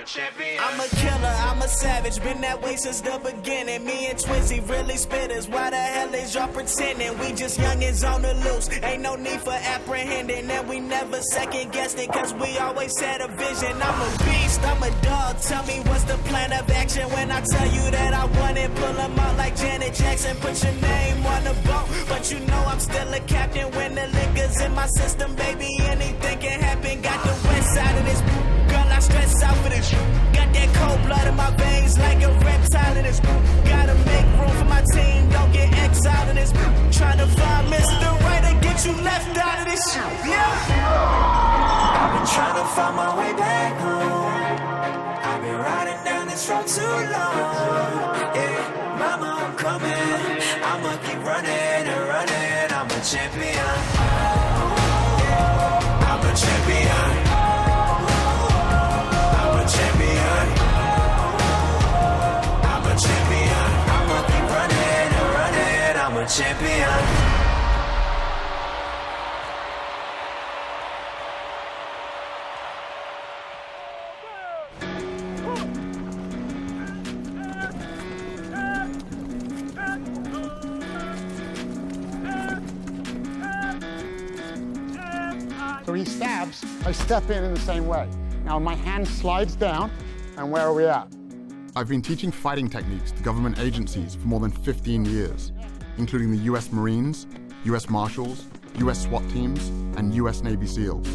champion. I'm a killer, I'm a savage, been that way since the beginning. Me and Twizzy really spitters, why the hell is y'all pretending? We just youngins on the loose, ain't no need for apprehending. And we never second guessed it, cause we always had a vision. I'm a beast, I'm a dog, tell me what's the plan of action? When I tell you that I want it, pull them out like Janet Jackson. Put your name on the boat, but you know I'm still a captain. When the liquor's in my system, baby, anything can happen. Got the west side of this, girl, I stress out for this. Got that cold blood in my veins like a reptile in this. Gotta make room for my team, don't get exiled in this. Trying to find Mr. Right and get you left out of this shit. Yeah. I've been trying to find my way back home. I've been riding down this road too long. Yeah, mama, I'm coming. I'ma keep running and running. I'm a champion. I'm a champion. I'm a champion. I'm a champion. I'ma keep running and running. I'm a champion. So he stabs, I step in the same way. Now my hand slides down, and where are we at? I've been teaching fighting techniques to government agencies for more than 15 years, including the US Marines, US Marshals, US SWAT teams, and US Navy SEALs.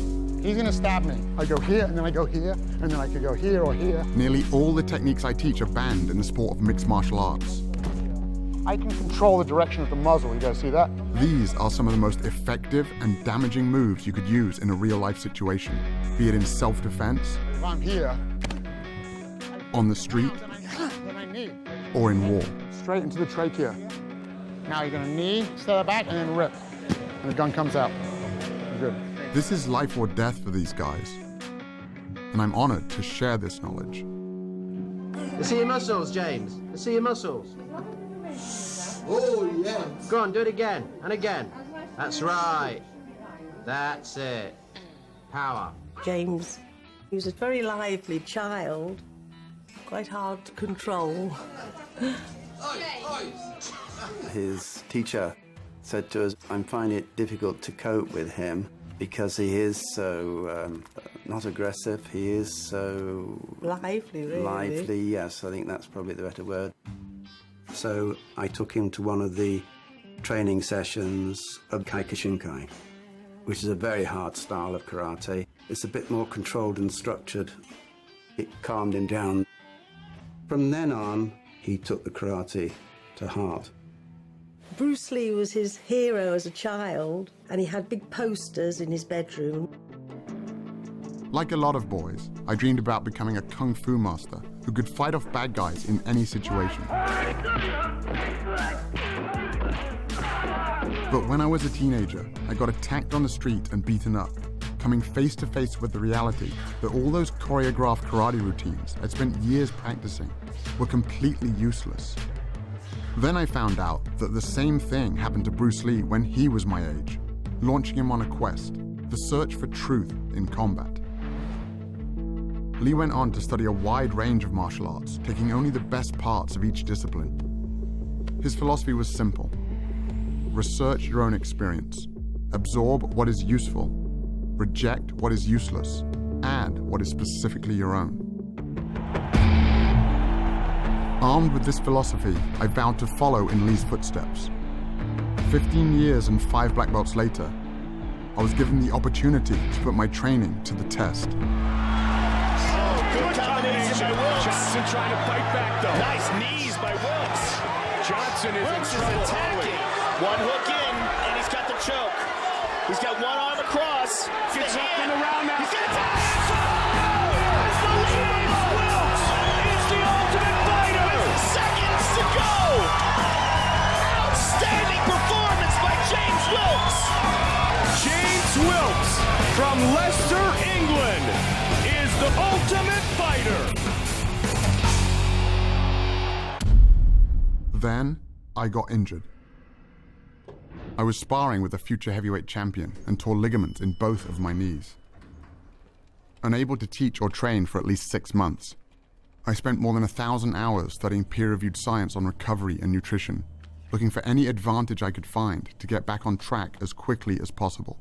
He's gonna stab me. I go here, and then I go here, and then I could go here or here. Nearly all the techniques I teach are banned in the sport of mixed martial arts. I can control the direction of the muzzle, you guys see that? These are some of the most effective and damaging moves you could use in a real-life situation, be it in self-defense, If I'm here, on the street, then I knee. or in war. Straight into the trachea. Now you're gonna knee, step back, and then rip. And the gun comes out. Good. This is life or death for these guys, and I'm honored to share this knowledge. Let's see your muscles, James. Let's see your muscles. Oh, yes. Go on, do it again and again. That's right. That's it. Power. James, he was a very lively child, quite hard to control. His teacher said to us, I'm finding it difficult to cope with him because he is so not aggressive, he is so... Lively, really. Lively, yes, I think that's probably the better word. So I took him to one of the training sessions of Kyokushinkai, which is a very hard style of karate. It's a bit more controlled and structured. It calmed him down. From then on, he took the karate to heart. Bruce Lee was his hero as a child, and he had big posters in his bedroom. Like a lot of boys, I dreamed about becoming a kung fu master who could fight off bad guys in any situation. But when I was a teenager, I got attacked on the street and beaten up, coming face to face with the reality that all those choreographed karate routines I'd spent years practicing were completely useless. Then I found out that the same thing happened to Bruce Lee when he was my age, launching him on a quest, the search for truth in combat. Lee went on to study a wide range of martial arts, taking only the best parts of each discipline. His philosophy was simple: research your own experience, absorb what is useful, reject what is useless, and what is specifically your own. Armed with this philosophy, I vowed to follow in Lee's footsteps. 15 years and 5 black belts later, I was given the opportunity to put my training to the test. Good combination by Wilkes. Johnson trying to fight back, though. Nice knees by Wilkes. Johnson is in trouble. Attacking. One hook in, and he's got the choke. He's got one arm across. Gets up and around now. He's going to tap. Unbelievable. Wilkes is the ultimate fighter. Seconds to go. Outstanding performance by James Wilkes. James Wilkes from Leicester, England, is the ultimate fighter. Then, I got injured. I was sparring with a future heavyweight champion and tore ligaments in both of my knees. unable to teach or train for at least 6 months. I spent more than 1,000 hours studying peer-reviewed science on recovery and nutrition, looking for any advantage I could find to get back on track as quickly as possible.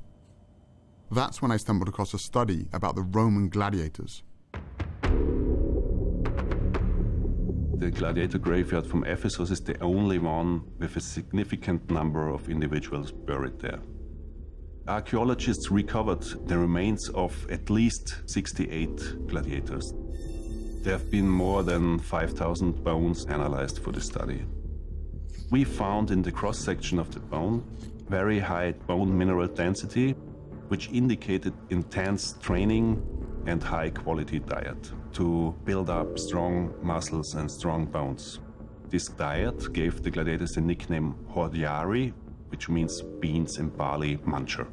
That's when I stumbled across a study about the Roman gladiators. The gladiator graveyard from Ephesus is the only one with a significant number of individuals buried there. Archaeologists recovered the remains of at least 68 gladiators. There have been more than 5,000 bones analyzed for the study. We found in the cross-section of the bone very high bone mineral density, which indicated intense training and high-quality diet to build up strong muscles and strong bones. This diet gave the gladiators the nickname hordeari, which means beans and barley muncher.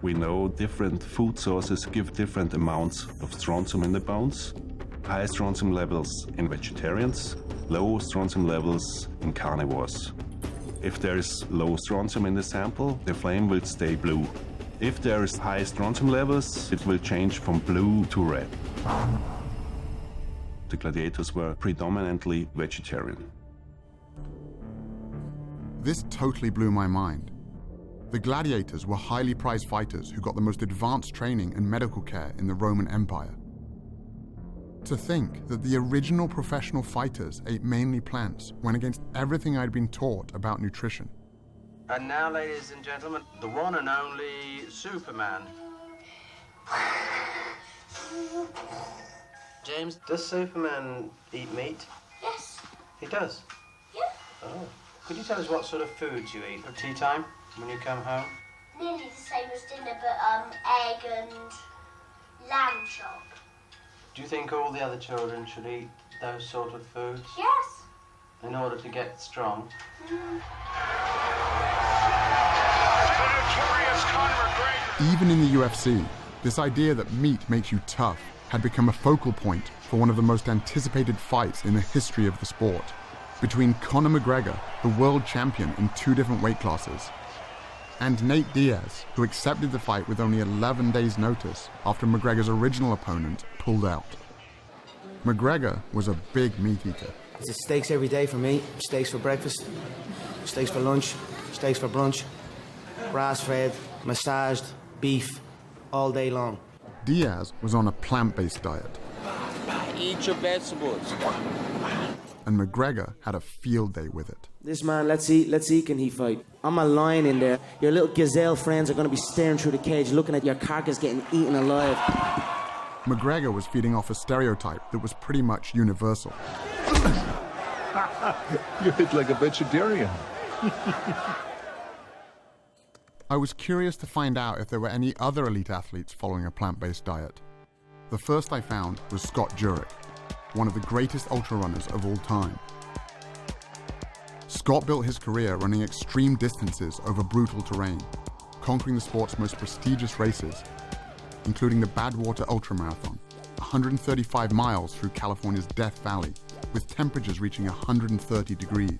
We know different food sources give different amounts of strontium in the bones. High strontium levels in vegetarians, low strontium levels in carnivores. If there is low strontium in the sample, the flame will stay blue. If there is high strontium levels, it will change from blue to red. The gladiators were predominantly vegetarian. This totally blew my mind. The gladiators were highly prized fighters who got the most advanced training and medical care in the Roman Empire. To think that the original professional fighters ate mainly plants went against everything I'd been taught about nutrition. And now, ladies and gentlemen, the one and only Superman. James, does Superman eat meat? Yes. He does? Yeah. Oh. Could you tell us what sort of foods you eat at tea time when you come home? Nearly the same as dinner, but egg and lamb chop. Do you think all the other children should eat those sort of foods? Yes. In order to get strong? Even in the UFC, this idea that meat makes you tough had become a focal point for one of the most anticipated fights in the history of the sport, between Conor McGregor, the world champion in 2 different weight classes, and Nate Diaz, who accepted the fight with only 11 days' notice after McGregor's original opponent pulled out. McGregor was a big meat eater. It's steaks every day for me. Steaks for breakfast, steaks for lunch, steaks for brunch, grass-fed, massaged, beef, all day long. Diaz was on a plant-based diet. Eat your vegetables. And McGregor had a field day with it. This man, let's see, can he fight? I'm a lion in there. Your little gazelle friends are going to be staring through the cage, looking at your carcass getting eaten alive. McGregor was feeding off a stereotype that was pretty much universal. You eat like a vegetarian. I was curious to find out if there were any other elite athletes following a plant-based diet. The first I found was Scott Jurek, one of the greatest ultra runners of all time. Scott built his career running extreme distances over brutal terrain, conquering the sport's most prestigious races, including the Badwater Ultramarathon, 135 miles through California's Death Valley, with temperatures reaching 130 degrees.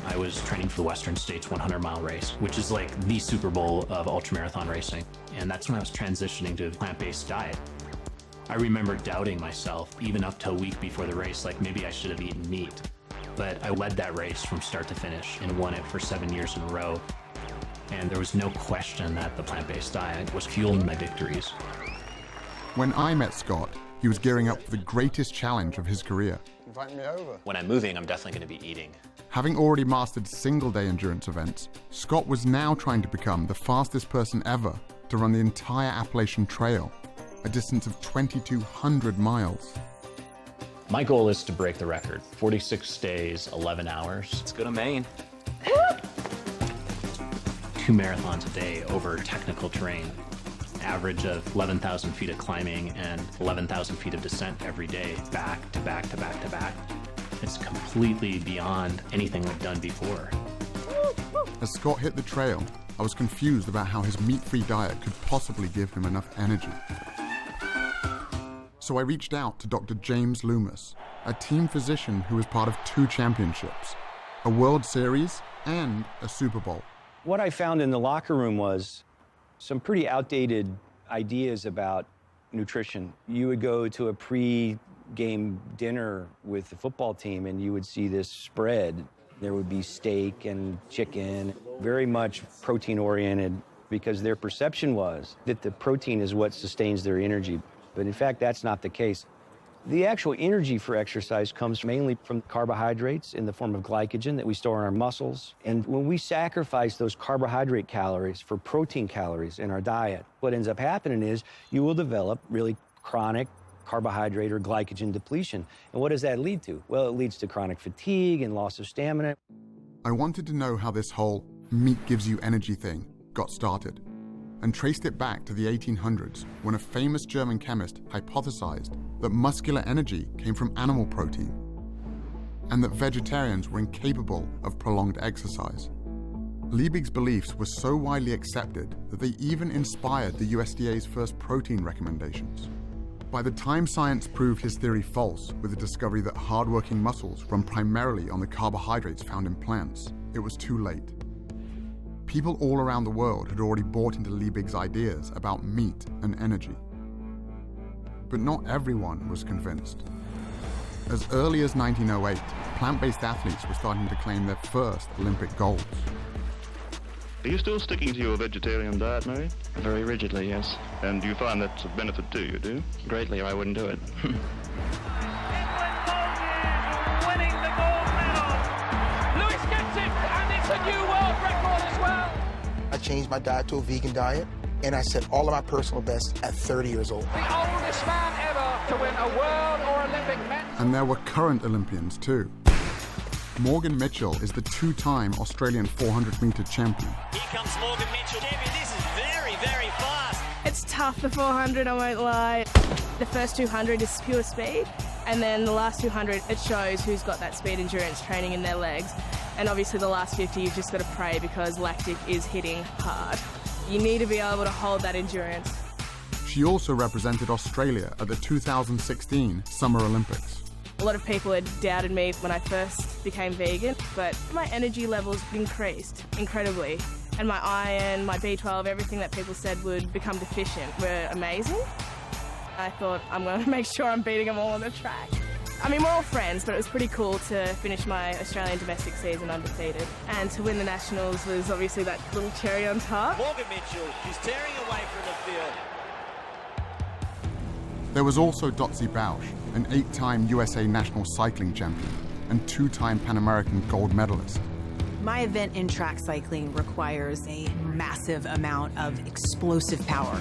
I was training for the Western States 100-mile race, which is like the Super Bowl of ultramarathon racing. And that's when I was transitioning to a plant-based diet. I remember doubting myself, even up to a week before the race, like maybe I should have eaten meat. But I led that race from start to finish and won it for 7 years in a row. And there was no question that the plant-based diet was fueling my victories. When I met Scott, he was gearing up for the greatest challenge of his career. Invite me over. When I'm moving, I'm definitely going to be eating. Having already mastered single-day endurance events, Scott was now trying to become the fastest person ever to run the entire Appalachian Trail, a distance of 2,200 miles. My goal is to break the record. 46 days, 11 hours. Let's go to Maine. 2 marathons a day over technical terrain. Average of 11,000 feet of climbing and 11,000 feet of descent every day, back to back to back to back. It's completely beyond anything we've done before. As Scott hit the trail, I was confused about how his meat-free diet could possibly give him enough energy. So I reached out to Dr. James Loomis, a team physician who was part of 2 championships, a World Series and a Super Bowl. What I found in the locker room was some pretty outdated ideas about nutrition. You would go to a pre-game dinner with the football team and you would see this spread. There would be steak and chicken, very much protein-oriented, because their perception was that the protein is what sustains their energy. But in fact, that's not the case. The actual energy for exercise comes mainly from carbohydrates in the form of glycogen that we store in our muscles. And when we sacrifice those carbohydrate calories for protein calories in our diet, what ends up happening is you will develop really chronic carbohydrate or glycogen depletion. And what does that lead to? Well, it leads to chronic fatigue and loss of stamina. I wanted to know how this whole meat gives you energy thing got started, and traced it back to the 1800s when a famous German chemist hypothesized that muscular energy came from animal protein and that vegetarians were incapable of prolonged exercise. Liebig's beliefs were so widely accepted that they even inspired the USDA's first protein recommendations. By the time science proved his theory false with the discovery that hardworking muscles run primarily on the carbohydrates found in plants, it was too late. People all around the world had already bought into Liebig's ideas about meat and energy. But not everyone was convinced. As early as 1908, plant-based athletes were starting to claim their first Olympic golds. Are you still sticking to your vegetarian diet, Mary? Very rigidly, yes. And do you find that's a benefit to you, do you? Greatly, or I wouldn't do it. Winning the gold medal. Lewis gets it, and it's a new world record as well. I changed my diet to a vegan diet, and I set all of my personal bests at 30 years old. The oldest man ever to win a world or Olympic medal. And there were current Olympians too. Morgan Mitchell is the two-time Australian 400-meter champion. Here comes Morgan Mitchell. This is very, very fast. It's tough, the 400, I won't lie. The first 200 is pure speed, and then the last 200, it shows who's got that speed endurance training in their legs. And obviously the last 50, you've just got to pray because lactic is hitting hard. You need to be able to hold that endurance. She also represented Australia at the 2016 Summer Olympics. A lot of people had doubted me when I first became vegan, but my energy levels increased incredibly. And my iron, my B12, everything that people said would become deficient were amazing. I thought, I'm going to make sure I'm beating them all on the track. I mean, we're all friends, but it was pretty cool to finish my Australian domestic season undefeated. And to win the Nationals was obviously that little cherry on top. Morgan Mitchell, she's tearing away from the field. There was also Dotsie Bausch, an 8-time USA national cycling champion and 2-time Pan American gold medalist. My event in track cycling requires a massive amount of explosive power.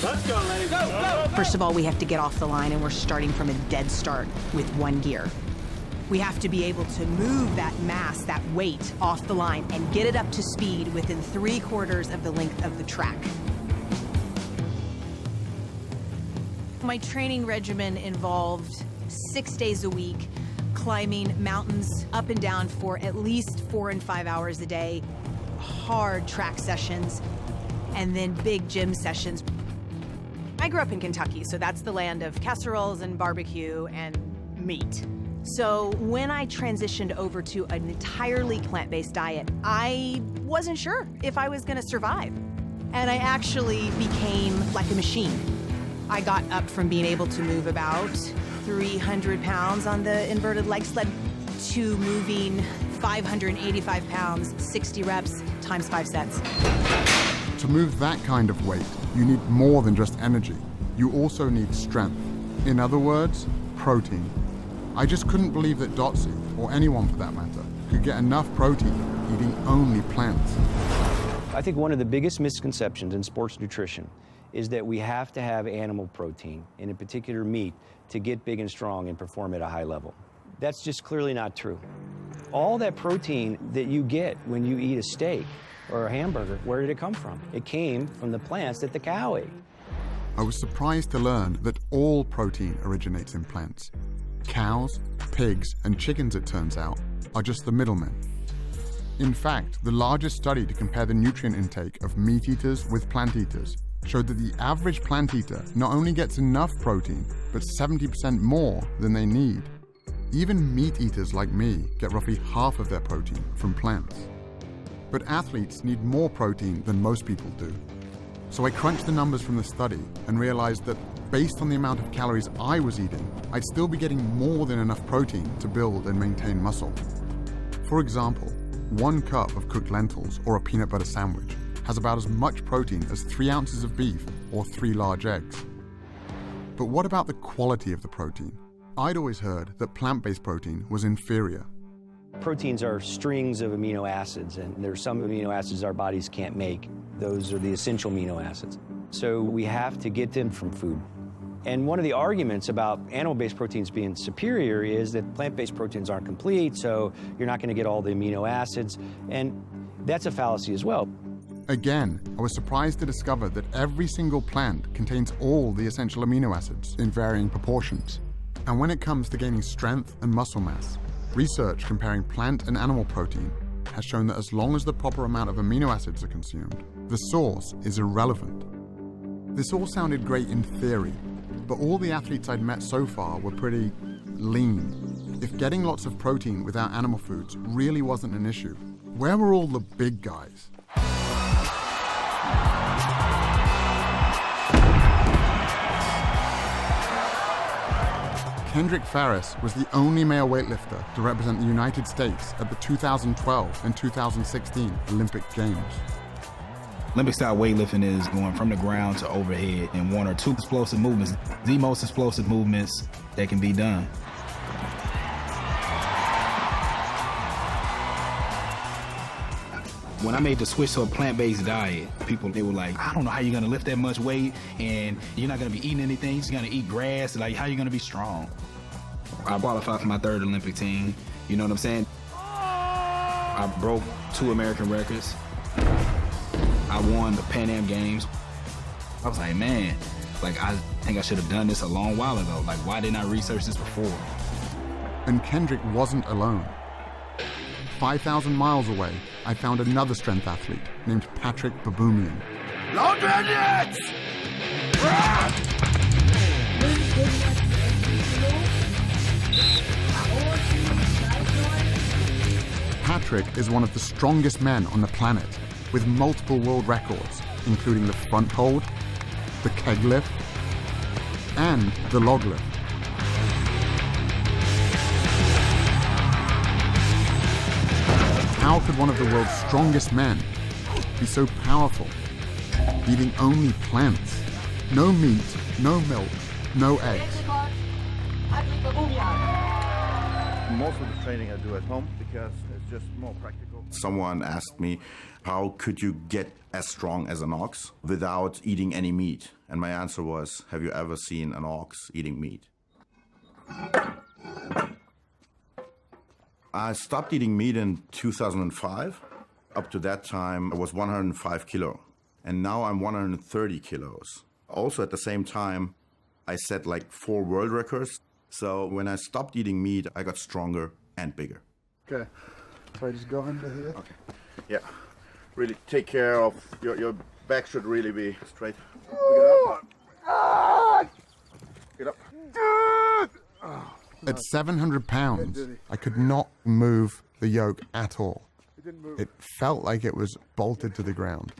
Let's go, ladies. Go, go, go. First of all, we have to get off the line, and we're starting from a dead start with one gear. We have to be able to move that mass, that weight, off the line and get it up to speed within 3/4 of the length of the track. My training regimen involved 6 days a week, climbing mountains up and down for at least 4 and 5 hours a day, hard track sessions, and then big gym sessions. I grew up in Kentucky, so that's the land of casseroles and barbecue and meat. So when I transitioned over to an entirely plant-based diet, I wasn't sure if I was gonna survive. And I actually became like a machine. I got up from being able to move about 300 pounds on the inverted leg sled to moving 585 pounds, 60 reps, times 5 sets. To move that kind of weight, you need more than just energy. You also need strength. In other words, protein. I just couldn't believe that Dotsie, or anyone for that matter, could get enough protein eating only plants. I think one of the biggest misconceptions in sports nutrition is that we have to have animal protein, and in particular meat, to get big and strong and perform at a high level. That's just clearly not true. All that protein that you get when you eat a steak or a hamburger, where did it come from? It came from the plants that the cow ate. I was surprised to learn that all protein originates in plants. Cows, pigs, and chickens, it turns out, are just the middlemen. In fact, the largest study to compare the nutrient intake of meat eaters with plant eaters showed that the average plant eater not only gets enough protein, but 70% more than they need. Even meat eaters like me get roughly half of their protein from plants. But athletes need more protein than most people do. So I crunched the numbers from the study and realized that based on the amount of calories I was eating, I'd still be getting more than enough protein to build and maintain muscle. For example, 1 cup of cooked lentils or a peanut butter sandwich has about as much protein as 3 ounces of beef or 3 large eggs. But what about the quality of the protein? I'd always heard that plant-based protein was inferior. Proteins are strings of amino acids, and there are some amino acids our bodies can't make. Those are the essential amino acids. So we have to get them from food. And one of the arguments about animal-based proteins being superior is that plant-based proteins aren't complete, so you're not going to get all the amino acids, and that's a fallacy as well. Again, I was surprised to discover that every single plant contains all the essential amino acids in varying proportions. And when it comes to gaining strength and muscle mass, research comparing plant and animal protein has shown that as long as the proper amount of amino acids are consumed, the source is irrelevant. This all sounded great in theory, but all the athletes I'd met so far were pretty lean. If getting lots of protein without animal foods really wasn't an issue, where were all the big guys? Kendrick Farris was the only male weightlifter to represent the United States at the 2012 and 2016 Olympic Games. Olympic-style weightlifting is going from the ground to overhead in 1 or 2 explosive movements, the most explosive movements that can be done. When I made the switch to a plant-based diet, people, they were like, I don't know how you're gonna lift that much weight and you're not gonna be eating anything, you're gonna eat grass, like how are you gonna be strong? I qualified for my 3rd Olympic team, you know what I'm saying? I broke 2 American records. I won the Pan Am Games. I was like, man, like I think I should have done this a long while ago. Like, why didn't I research this before? And Kendrick wasn't alone. 5,000 miles away, I found another strength athlete named Patrick Baboumian. Long bandits! Patrick is one of the strongest men on the planet, with multiple world records, including the front hold, the keg lift, and the log lift. How could one of the world's strongest men be so powerful, eating only plants? No meat, no milk, no eggs. Most of the training I do at home because it's just more practical. Someone asked me, how could you get as strong as an ox without eating any meat? And my answer was, have you ever seen an ox eating meat? I stopped eating meat in 2005. Up to that time, I was 105 kilo. And now I'm 130 kilos. Also at the same time, I set like 4 world records. So when I stopped eating meat, I got stronger and bigger. Okay, so I just go under here. Okay, yeah. Really take care of, your back should really be straight. Get up. At 700 pounds, I could not move the yoke at all. It felt like it was bolted to the ground.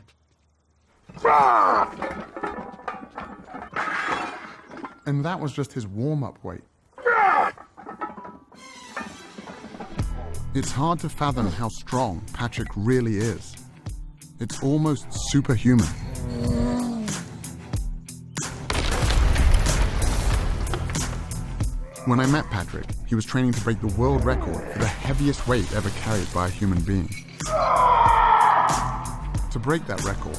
And that was just his warm-up weight. It's hard to fathom how strong Patrick really is. It's almost superhuman. When I met Patrick, he was training to break the world record for the heaviest weight ever carried by a human being. To break that record,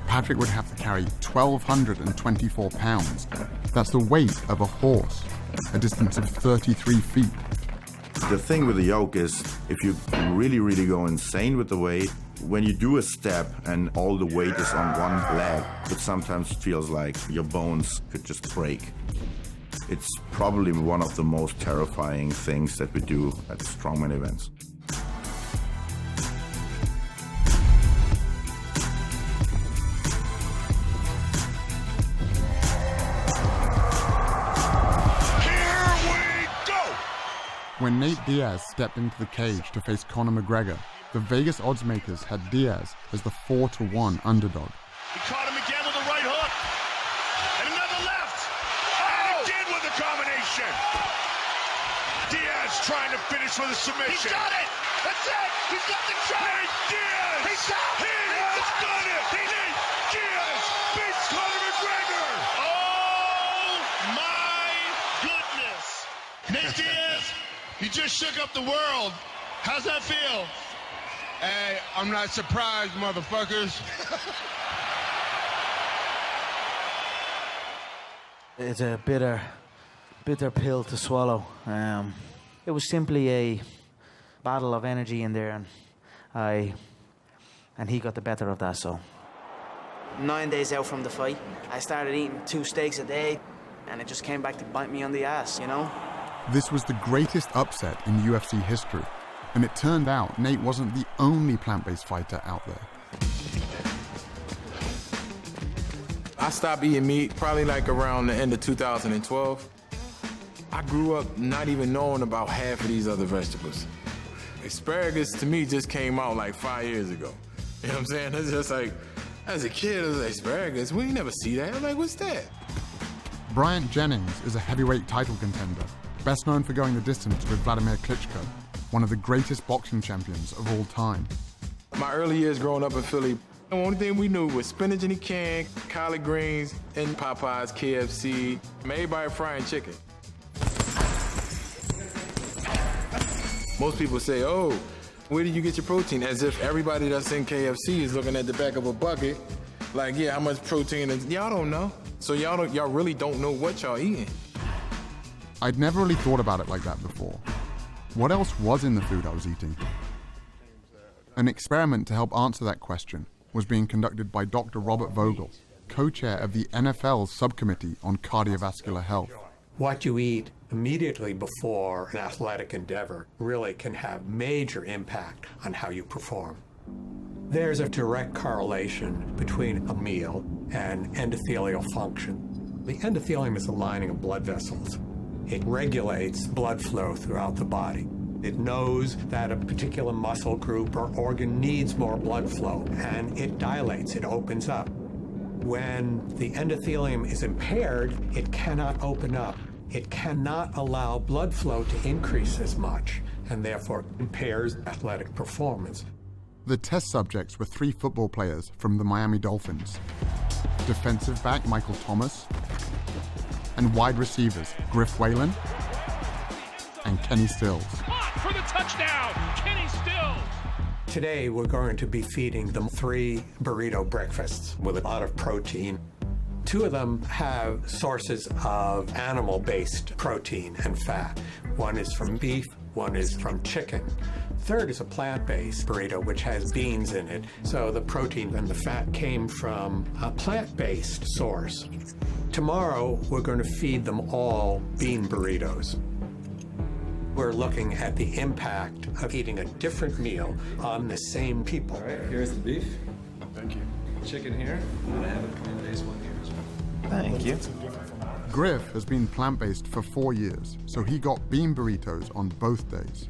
Patrick would have to carry 1,224 pounds. That's the weight of a horse, a distance of 33 feet. The thing with the yoke is, if you really, really go insane with the weight, when you do a step and all the weight is on one leg, it sometimes feels like your bones could just break. It's probably one of the most terrifying things that we do at strongman events. When Nate Diaz stepped into the cage to face Conor McGregor, the Vegas oddsmakers had Diaz as the 4-1 underdog. He caught him again with a again. Diaz trying to finish with a submission. He's got it. That's it. He's got the choke. Nate Diaz. He's out. He has done it. Nate Diaz beats Conor McGregor. Oh, my goodness. Nate Diaz, you just shook up the world. How's that feel? Hey, I'm not surprised, motherfuckers. It's a bitter pill to swallow. It was simply a battle of energy in there, and he got the better of that. So 9 days out from the fight, I started eating 2 steaks a day, and it just came back to bite me on the ass, you know? This was the greatest upset in UFC history, and it turned out Nate wasn't the only plant-based fighter out there. I stopped eating meat probably like around the end of 2012. I grew up not even knowing about half of these other vegetables. Asparagus to me just came out like 5 years ago. You know what I'm saying? It's just like, as a kid, it was like, asparagus, we never see that. I'm like, what's that? Bryant Jennings is a heavyweight title contender, best known for going the distance with Vladimir Klitschko, one of the greatest boxing champions of all time. My early years growing up in Philly, the only thing we knew was spinach in a can, collard greens, and Popeyes, KFC, everybody frying chicken. Most people say, oh, where did you get your protein? As if everybody that's in KFC is looking at the back of a bucket, like, yeah, how much protein is, y'all don't know. So y'all really don't know what y'all eating. I'd never really thought about it like that before. What else was in the food I was eating? An experiment to help answer that question was being conducted by Dr. Robert Vogel, co-chair of the NFL's subcommittee on cardiovascular health. What you eat immediately before an athletic endeavor really can have major impact on how you perform. There's a direct correlation between a meal and endothelial function. The endothelium is the lining of blood vessels. It regulates blood flow throughout the body. It knows that a particular muscle group or organ needs more blood flow, and it dilates, it opens up. When the endothelium is impaired, it cannot open up. It cannot allow blood flow to increase as much, and therefore impairs athletic performance. The test subjects were 3 football players from the Miami Dolphins, defensive back Michael Thomas, and wide receivers Griff Whalen and Kenny Stills. For the touchdown, Kenny Stills. Today, we're going to be feeding them 3 burrito breakfasts with a lot of protein. 2 of them have sources of animal-based protein and fat. One is from beef, one is from chicken. Third is a plant-based burrito, which has beans in it. So the protein and the fat came from a plant-based source. Tomorrow, we're going to feed them all bean burritos. We're looking at the impact of eating a different meal on the same people. All right, here's the beef. Thank you. Chicken here, and I have a plant-based one here as well. Thank you. Griff has been plant-based for 4 years, so he got bean burritos on both days.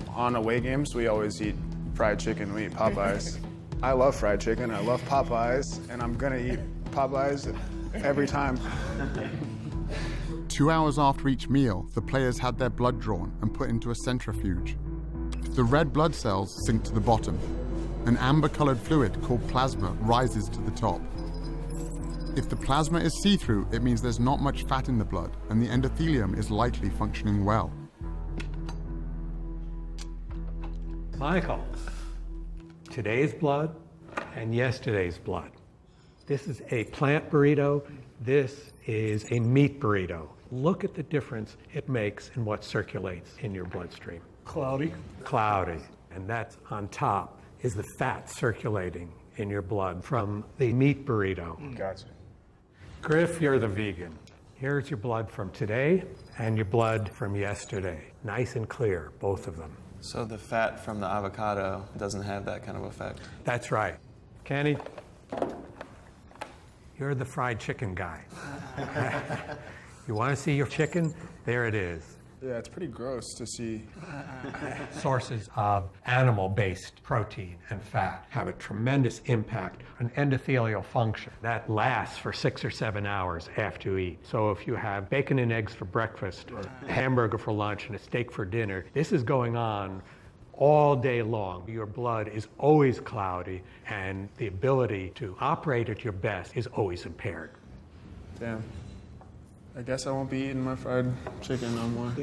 On away games, we always eat fried chicken. We eat Popeyes. I love fried chicken. I love Popeyes, and I'm gonna eat Popeyes every time. 2 hours after each meal, the players had their blood drawn and put into a centrifuge. The red blood cells sink to the bottom. An amber-colored fluid called plasma rises to the top. If the plasma is see-through, it means there's not much fat in the blood, and the endothelium is likely functioning well. Michael, today's blood and yesterday's blood. This is a plant burrito. This is a meat burrito. Look at the difference it makes in what circulates in your bloodstream. Cloudy? Cloudy. And that's on top is the fat circulating in your blood from the meat burrito. Gotcha. Griff, you're the vegan. Here's your blood from today and your blood from yesterday. Nice and clear, both of them. So the fat from the avocado doesn't have that kind of effect? That's right. Kenny, you're the fried chicken guy. You want to see your chicken? There it is. Yeah, it's pretty gross to see. Sources of animal-based protein and fat have a tremendous impact on endothelial function. That lasts for 6 or 7 hours after you eat. So if you have bacon and eggs for breakfast, or a hamburger for lunch, and a steak for dinner, this is going on all day long. Your blood is always cloudy, and the ability to operate at your best is always impaired. Damn. I guess I won't be eating my fried chicken no more.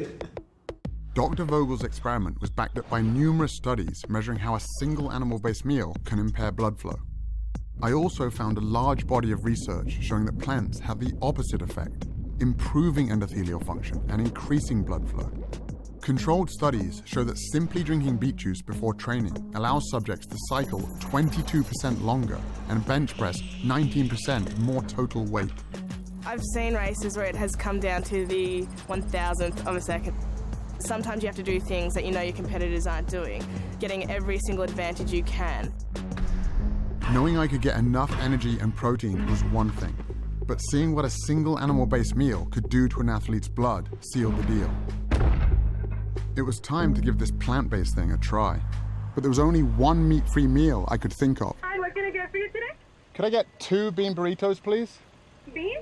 Dr. Vogel's experiment was backed up by numerous studies measuring how a single animal-based meal can impair blood flow. I also found a large body of research showing that plants have the opposite effect, improving endothelial function and increasing blood flow. Controlled studies show that simply drinking beet juice before training allows subjects to cycle 22% longer and bench press 19% more total weight. I've seen races where it has come down to the 1,000th of a second. Sometimes you have to do things that you know your competitors aren't doing, getting every single advantage you can. Knowing I could get enough energy and protein was one thing, but seeing what a single animal-based meal could do to an athlete's blood sealed the deal. It was time to give this plant-based thing a try, but there was only one meat-free meal I could think of. Hi, what can I get for you today? Could I get 2 bean burritos, please? Bean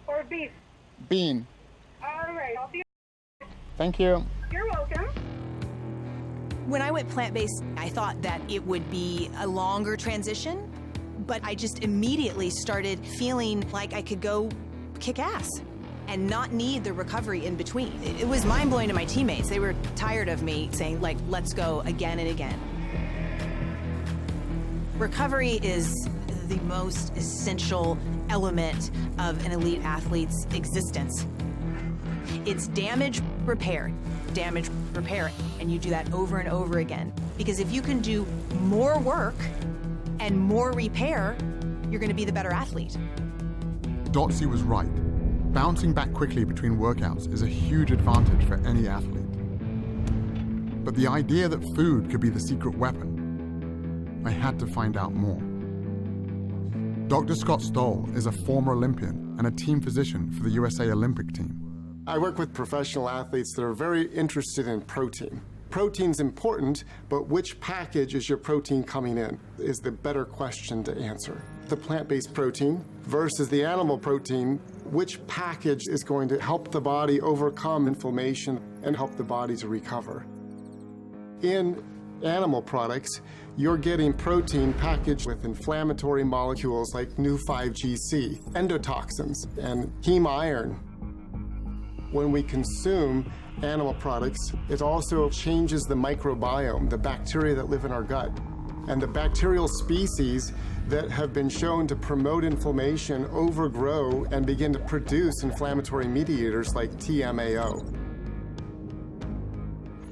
or beef? Bean. All right, I'll be. Thank you. You're welcome. When I went plant-based, I thought that it would be a longer transition, but I just immediately started feeling like I could go kick ass and not need the recovery in between. It was mind-blowing to my teammates. They were tired of me saying, like, let's go again and again. Recovery is the most essential element of an elite athlete's existence. It's damage, repair, and you do that over and over again. Because if you can do more work and more repair, you're gonna be the better athlete. Dotsie was right. Bouncing back quickly between workouts is a huge advantage for any athlete. But the idea that food could be the secret weapon, I had to find out more. Dr. Scott Stoll is a former Olympian and a team physician for the USA Olympic team. I work with professional athletes that are very interested in protein. Protein's important, but which package is your protein coming in is the better question to answer. The plant-based protein versus the animal protein, which package is going to help the body overcome inflammation and help the body to recover? In animal products, you're getting protein packaged with inflammatory molecules like Nu-5GC, endotoxins, and heme iron. When we consume animal products, it also changes the microbiome, the bacteria that live in our gut. And the bacterial species that have been shown to promote inflammation overgrow and begin to produce inflammatory mediators like TMAO.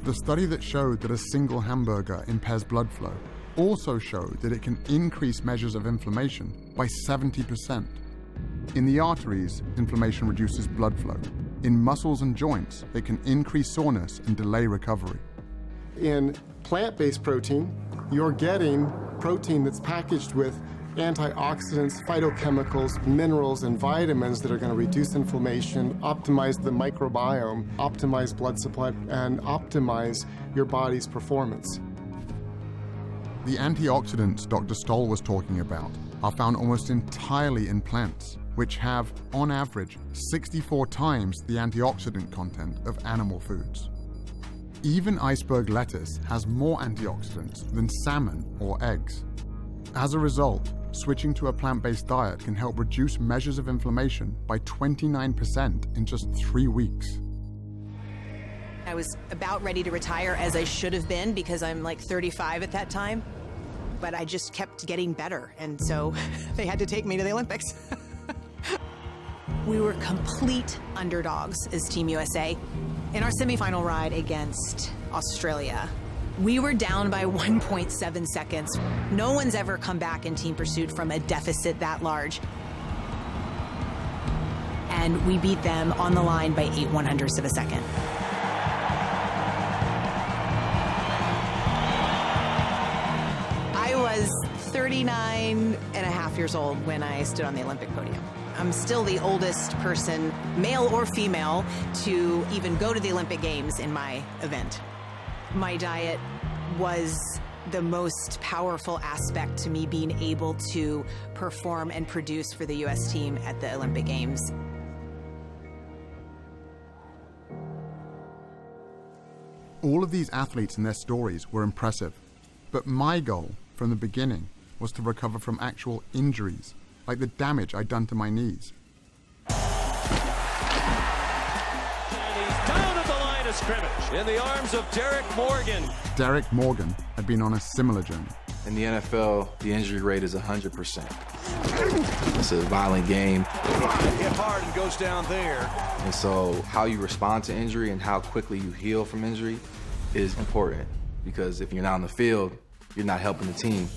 The study that showed that a single hamburger impairs blood flow also showed that it can increase measures of inflammation by 70%. In the arteries, inflammation reduces blood flow. In muscles and joints, it can increase soreness and delay recovery. In plant-based protein, you're getting protein that's packaged with antioxidants, phytochemicals, minerals, and vitamins that are going to reduce inflammation, optimize the microbiome, optimize blood supply, and optimize your body's performance. The antioxidants Dr. Stoll was talking about are found almost entirely in plants, which have, on average, 64 times the antioxidant content of animal foods. Even iceberg lettuce has more antioxidants than salmon or eggs. As a result, switching to a plant-based diet can help reduce measures of inflammation by 29% in just 3 weeks. I was about ready to retire, as I should have been, because I'm like 35 at that time. But I just kept getting better, and so they had to take me to the Olympics. We were complete underdogs as Team USA. In our semifinal ride against Australia, we were down by 1.7 seconds. No one's ever come back in team pursuit from a deficit that large. And we beat them on the line by 8/100ths of a second. I was 39 and a half years old when I stood on the Olympic podium. I'm still the oldest person, male or female, to even go to the Olympic Games in my event. My diet was the most powerful aspect to me being able to perform and produce for the U.S. team at the Olympic Games. All of these athletes and their stories were impressive, but my goal from the beginning was to recover from actual injuries, like the damage I'd done to my knees. And he's down at the line of scrimmage in the arms of Derek Morgan. Derek Morgan had been on a similar journey. In the NFL, the injury rate is 100%. It's a violent game. Hit hard and goes down there. And so how you respond to injury and how quickly you heal from injury is important, because if you're not on the field, you're not helping the team.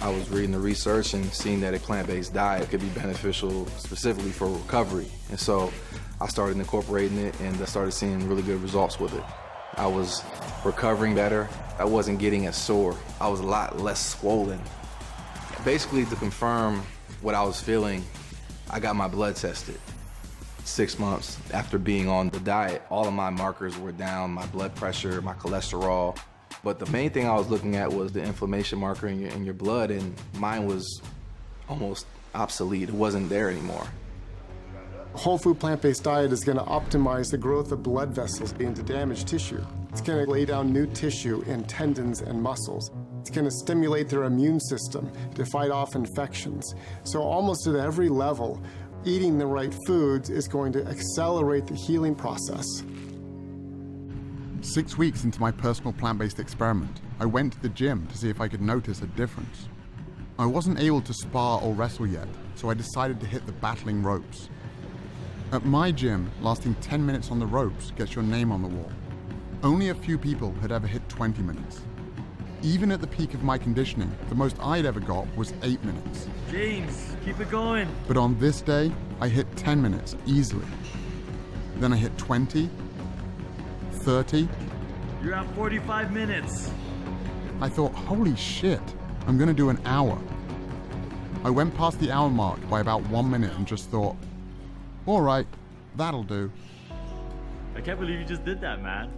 I was reading the research and seeing that a plant-based diet could be beneficial specifically for recovery. And so I started incorporating it, and I started seeing really good results with it. I was recovering better. I wasn't getting as sore. I was a lot less swollen. Basically, to confirm what I was feeling, I got my blood tested. 6 months after being on the diet, all of my markers were down, my blood pressure, my cholesterol. But the main thing I was looking at was the inflammation marker in your blood, and mine was almost obsolete. It wasn't there anymore. A whole food plant-based diet is going to optimize the growth of blood vessels into damaged tissue. It's going to lay down new tissue in tendons and muscles. It's going to stimulate their immune system to fight off infections. So almost at every level, eating the right foods is going to accelerate the healing process. 6 weeks into my personal plant-based experiment, I went to the gym to see if I could notice a difference. I wasn't able to spar or wrestle yet, so I decided to hit the battling ropes. At my gym, lasting 10 minutes on the ropes gets your name on the wall. Only a few people had ever hit 20 minutes. Even at the peak of my conditioning, the most I'd ever got was 8 minutes. James, keep it going. But on this day, I hit 10 minutes easily. Then I hit 20, 30. You're at 45 minutes. I thought, holy shit, I'm gonna do an hour. I went past the hour mark by about 1 minute and just thought, all right, that'll do. I can't believe you just did that, man.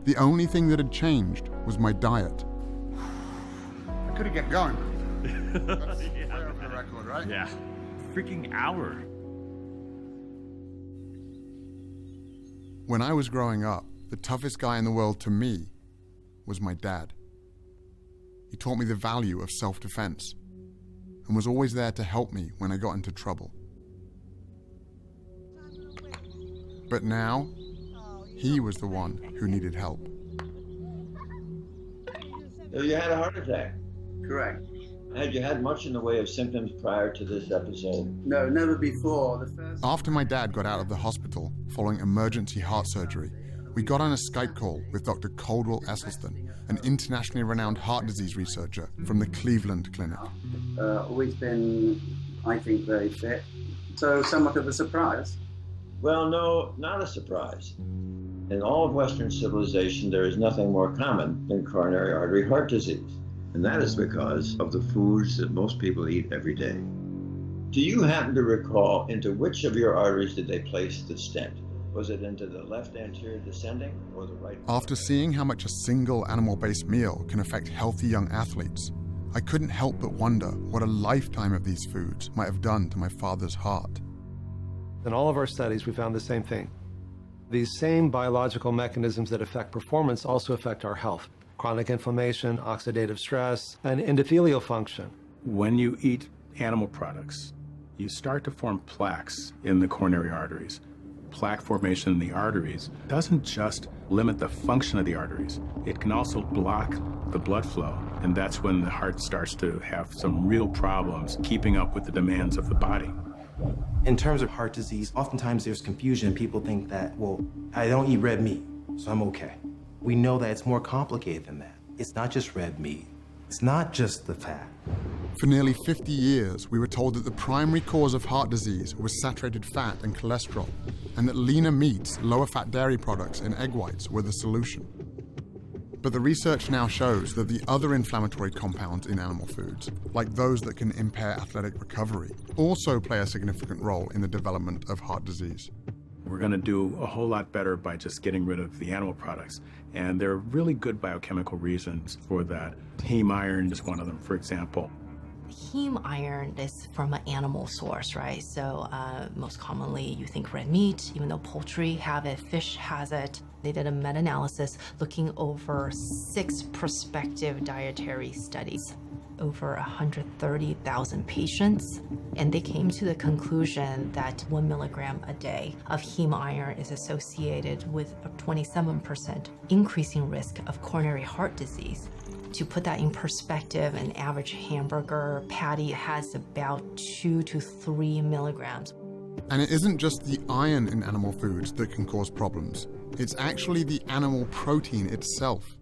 The only thing that had changed was my diet. I couldn't get going. That's yeah, the record, right? Yeah. Freaking hour. When I was growing up, the toughest guy in the world to me was my dad. He taught me the value of self-defense and was always there to help me when I got into trouble. But now, he was the one who needed help. You had a heart attack? Correct. Had you had much in the way of symptoms prior to this episode? No, never before. After my dad got out of the hospital following emergency heart surgery, we got on a Skype call with Dr. Caldwell Esselstyn, an internationally renowned heart disease researcher from the Cleveland Clinic. Always been, I think, very fit. So somewhat of a surprise. Well, no, not a surprise. In all of Western civilization, there is nothing more common than coronary artery heart disease. And that is because of the foods that most people eat every day. Do you happen to recall into which of your arteries did they place the stent? Was it into the left anterior descending or the right? After seeing how much a single animal-based meal can affect healthy young athletes, I couldn't help but wonder what a lifetime of these foods might have done to my father's heart. In all of our studies, we found the same thing. These same biological mechanisms that affect performance also affect our health. Chronic inflammation, oxidative stress, and endothelial function. When you eat animal products, you start to form plaques in the coronary arteries. Plaque formation in the arteries doesn't just limit the function of the arteries, it can also block the blood flow. And that's when the heart starts to have some real problems keeping up with the demands of the body. In terms of heart disease, oftentimes there's confusion. People think that, well, I don't eat red meat, so I'm okay. We know that it's more complicated than that. It's not just red meat. It's not just the fat. For nearly 50 years, we were told that the primary cause of heart disease was saturated fat and cholesterol, and that leaner meats, lower fat dairy products, and egg whites were the solution. But the research now shows that the other inflammatory compounds in animal foods, like those that can impair athletic recovery, also play a significant role in the development of heart disease. We're going to do a whole lot better by just getting rid of the animal products. And there are really good biochemical reasons for that. Heme iron is one of them, for example. Heme iron is from an animal source, right? So most commonly you think red meat, even though poultry have it, fish has it. They did a meta-analysis looking over 6 prospective dietary studies, over 130,000 patients, and they came to the conclusion that 1 milligram a day of heme iron is associated with a 27% increasing risk of coronary heart disease. To put that in perspective, an average hamburger patty has about 2 to 3 milligrams. And it isn't just the iron in animal foods that can cause problems. It's actually the animal protein itself.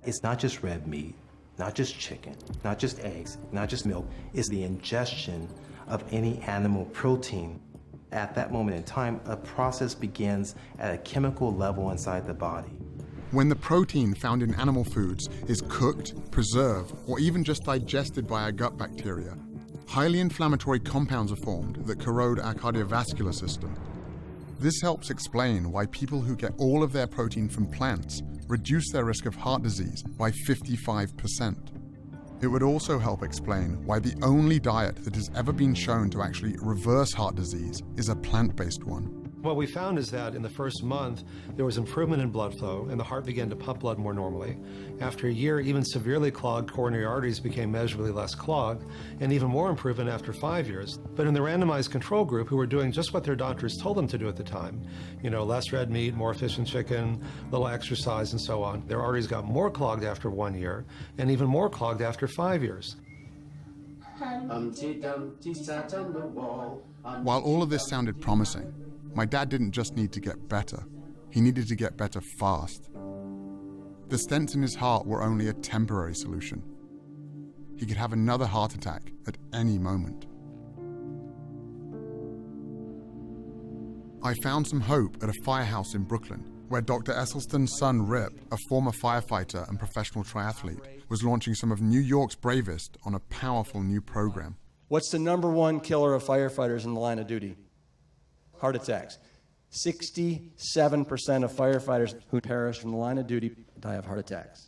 It's not just red meat, not just chicken, not just eggs, not just milk. It's the ingestion of any animal protein. At that moment in time, a process begins at a chemical level inside the body. When the protein found in animal foods is cooked, preserved, or even just digested by our gut bacteria, highly inflammatory compounds are formed that corrode our cardiovascular system. This helps explain why people who get all of their protein from plants reduce their risk of heart disease by 55%. It would also help explain why the only diet that has ever been shown to actually reverse heart disease is a plant-based one. What we found is that in the first month, there was improvement in blood flow and the heart began to pump blood more normally. After a year, even severely clogged coronary arteries became measurably less clogged, and even more improvement after 5 years. But in the randomized control group, who were doing just what their doctors told them to do at the time, less red meat, more fish and chicken, little exercise and so on, their arteries got more clogged after 1 year and even more clogged after 5 years. While all of this sounded promising, my dad didn't just need to get better, he needed to get better fast. The stents in his heart were only a temporary solution. He could have another heart attack at any moment. I found some hope at a firehouse in Brooklyn, where Dr. Esselstyn's son Rip, a former firefighter and professional triathlete, was launching some of New York's bravest on a powerful new program. What's the #1 killer of firefighters in the line of duty? Heart attacks. 67% of firefighters who perish from the line of duty die of heart attacks.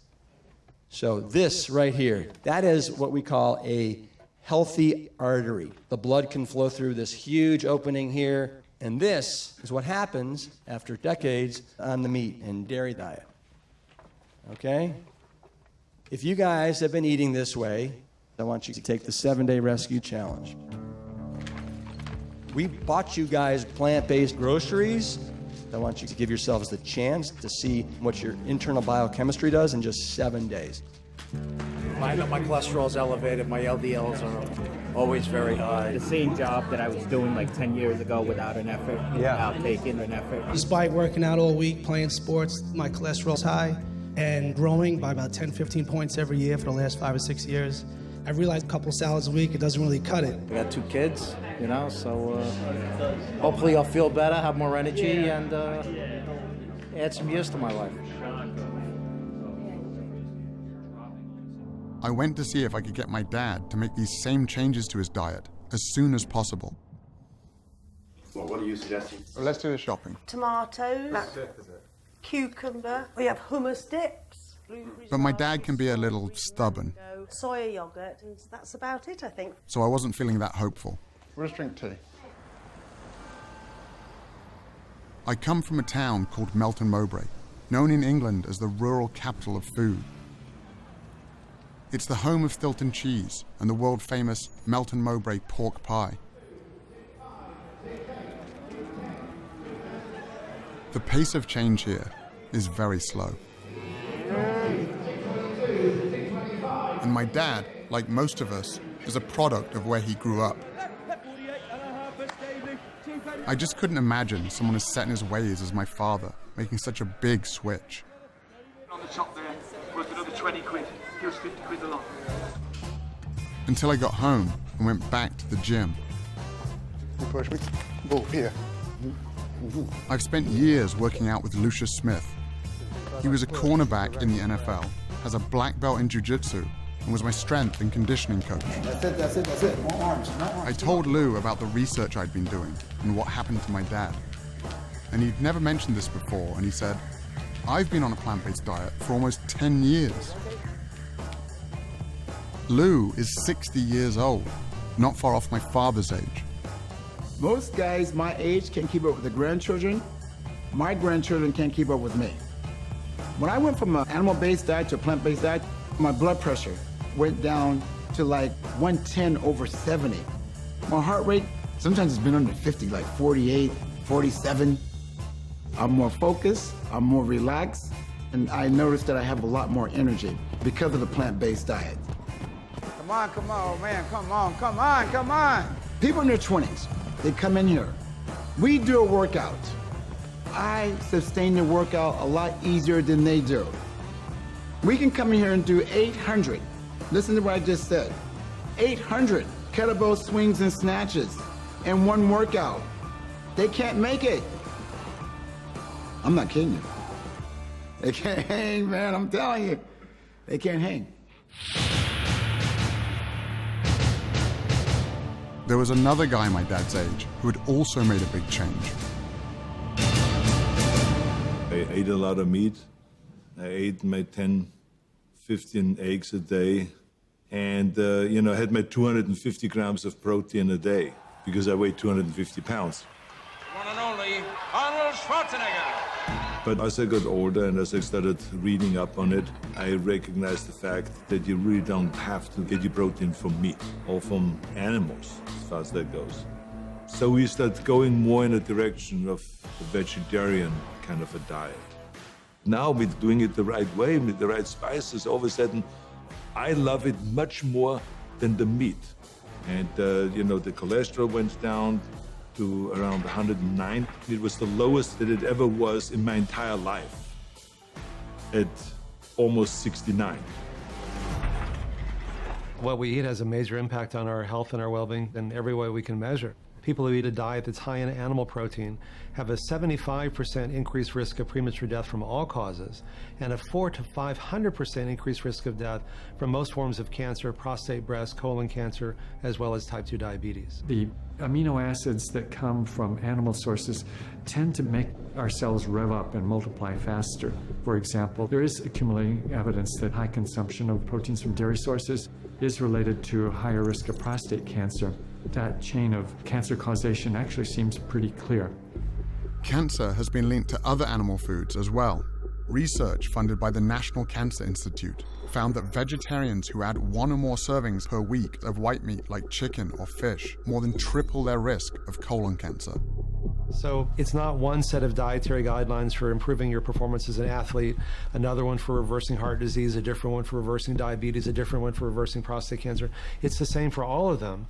So this right here, that is what we call a healthy artery. The blood can flow through this huge opening here, and this is what happens after decades on the meat and dairy diet. Okay? If you guys have been eating this way, I want you to take the 7-day rescue challenge. We bought you guys plant-based groceries. I want you to give yourselves the chance to see what your internal biochemistry does in just 7 days. My cholesterol is elevated. My LDLs are always very high. The same job that I was doing like 10 years ago without an effort, without taking an effort. Despite working out all week, playing sports, my cholesterol's high and growing by about 10, 15 points every year for the last 5 or 6 years. I realized a couple salads a week, it doesn't really cut it. I got 2 kids, so hopefully I'll feel better, have more energy, and add some years to my life. I went to see if I could get my dad to make these same changes to his diet as soon as possible. Well, what are you suggesting? Well, let's do the shopping. Tomatoes, cucumber, we have hummus dips. But my dad can be a little stubborn, Soya yogurt, and that's about it, I think. so I wasn't feeling that hopeful. We'll just drink tea. I come from a town called Melton Mowbray, known in England as the rural capital of food. It's the home of Stilton cheese and the world-famous Melton Mowbray pork pie. The pace of change here is very slow. And my dad, like most of us, is a product of where he grew up. I just couldn't imagine someone as set in his ways as my father making such a big switch. On the top there, worth another 20 quid. Here's 50 quid a lot. Until I got home and went back to the gym. You push me. Oh, here. I've spent years working out with Lucius Smith, He was a cornerback in the NFL, has a black belt in jiu-jitsu, and was my strength and conditioning coach. That's it. More arms. I told Lou about the research I'd been doing and what happened to my dad. And he'd never mentioned this before, and he said, I've been on a plant-based diet for almost 10 years. Lou is 60 years old, not far off my father's age. Most guys my age can keep up with the grandchildren. My grandchildren can't keep up with me. When I went from an animal-based diet to a plant-based diet, my blood pressure went down to like 110/70. My heart rate, sometimes it's been under 50, like 48, 47. I'm more focused, I'm more relaxed, and I noticed that I have a lot more energy because of the plant-based diet. Come on, man, come on. People in their 20s, they come in here. We do a workout. I sustain the workout a lot easier than they do. We can come in here and do 800. Listen to what I just said. 800 kettlebell swings and snatches in one workout. They can't make it. I'm not kidding you. They can't hang, man, I'm telling you. They can't hang. There was another guy my dad's age who had also made a big change. I ate a lot of meat. I ate my 10, 15 eggs a day. And, I had my 250 grams of protein a day because I weighed 250 pounds. One and only Arnold Schwarzenegger. But as I got older and as I started reading up on it, I recognized the fact that you really don't have to get your protein from meat or from animals, as far as that goes. So we start going more in a direction of a vegetarian kind of a diet. Now we're doing it the right way, with the right spices, all of a sudden, I love it much more than the meat. And, the cholesterol went down to around 109. It was the lowest that it ever was in my entire life, at almost 69. What we eat has a major impact on our health and our well-being in every way we can measure. People who eat a diet that's high in animal protein have a 75% increased risk of premature death from all causes, and a 400% to 500% increased risk of death from most forms of cancer, prostate, breast, colon cancer, as well as type 2 diabetes. The amino acids that come from animal sources tend to make our cells rev up and multiply faster. For example, there is accumulating evidence that high consumption of proteins from dairy sources is related to a higher risk of prostate cancer. That chain of cancer causation actually seems pretty clear. Cancer has been linked to other animal foods as well. Research funded by the National Cancer Institute found that vegetarians who add 1 or more servings per week of white meat like chicken or fish more than triple their risk of colon cancer. So it's not one set of dietary guidelines for improving your performance as an athlete, another one for reversing heart disease, a different one for reversing diabetes, a different one for reversing prostate cancer. It's the same for all of them.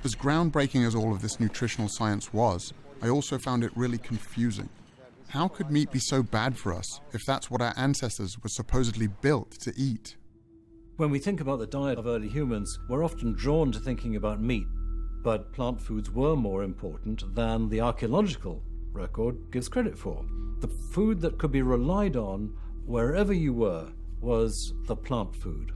As groundbreaking as all of this nutritional science was, I also found it really confusing. How could meat be so bad for us if that's what our ancestors were supposedly built to eat? When we think about the diet of early humans, we're often drawn to thinking about meat, but plant foods were more important than the archaeological record gives credit for. The food that could be relied on wherever you were was the plant food.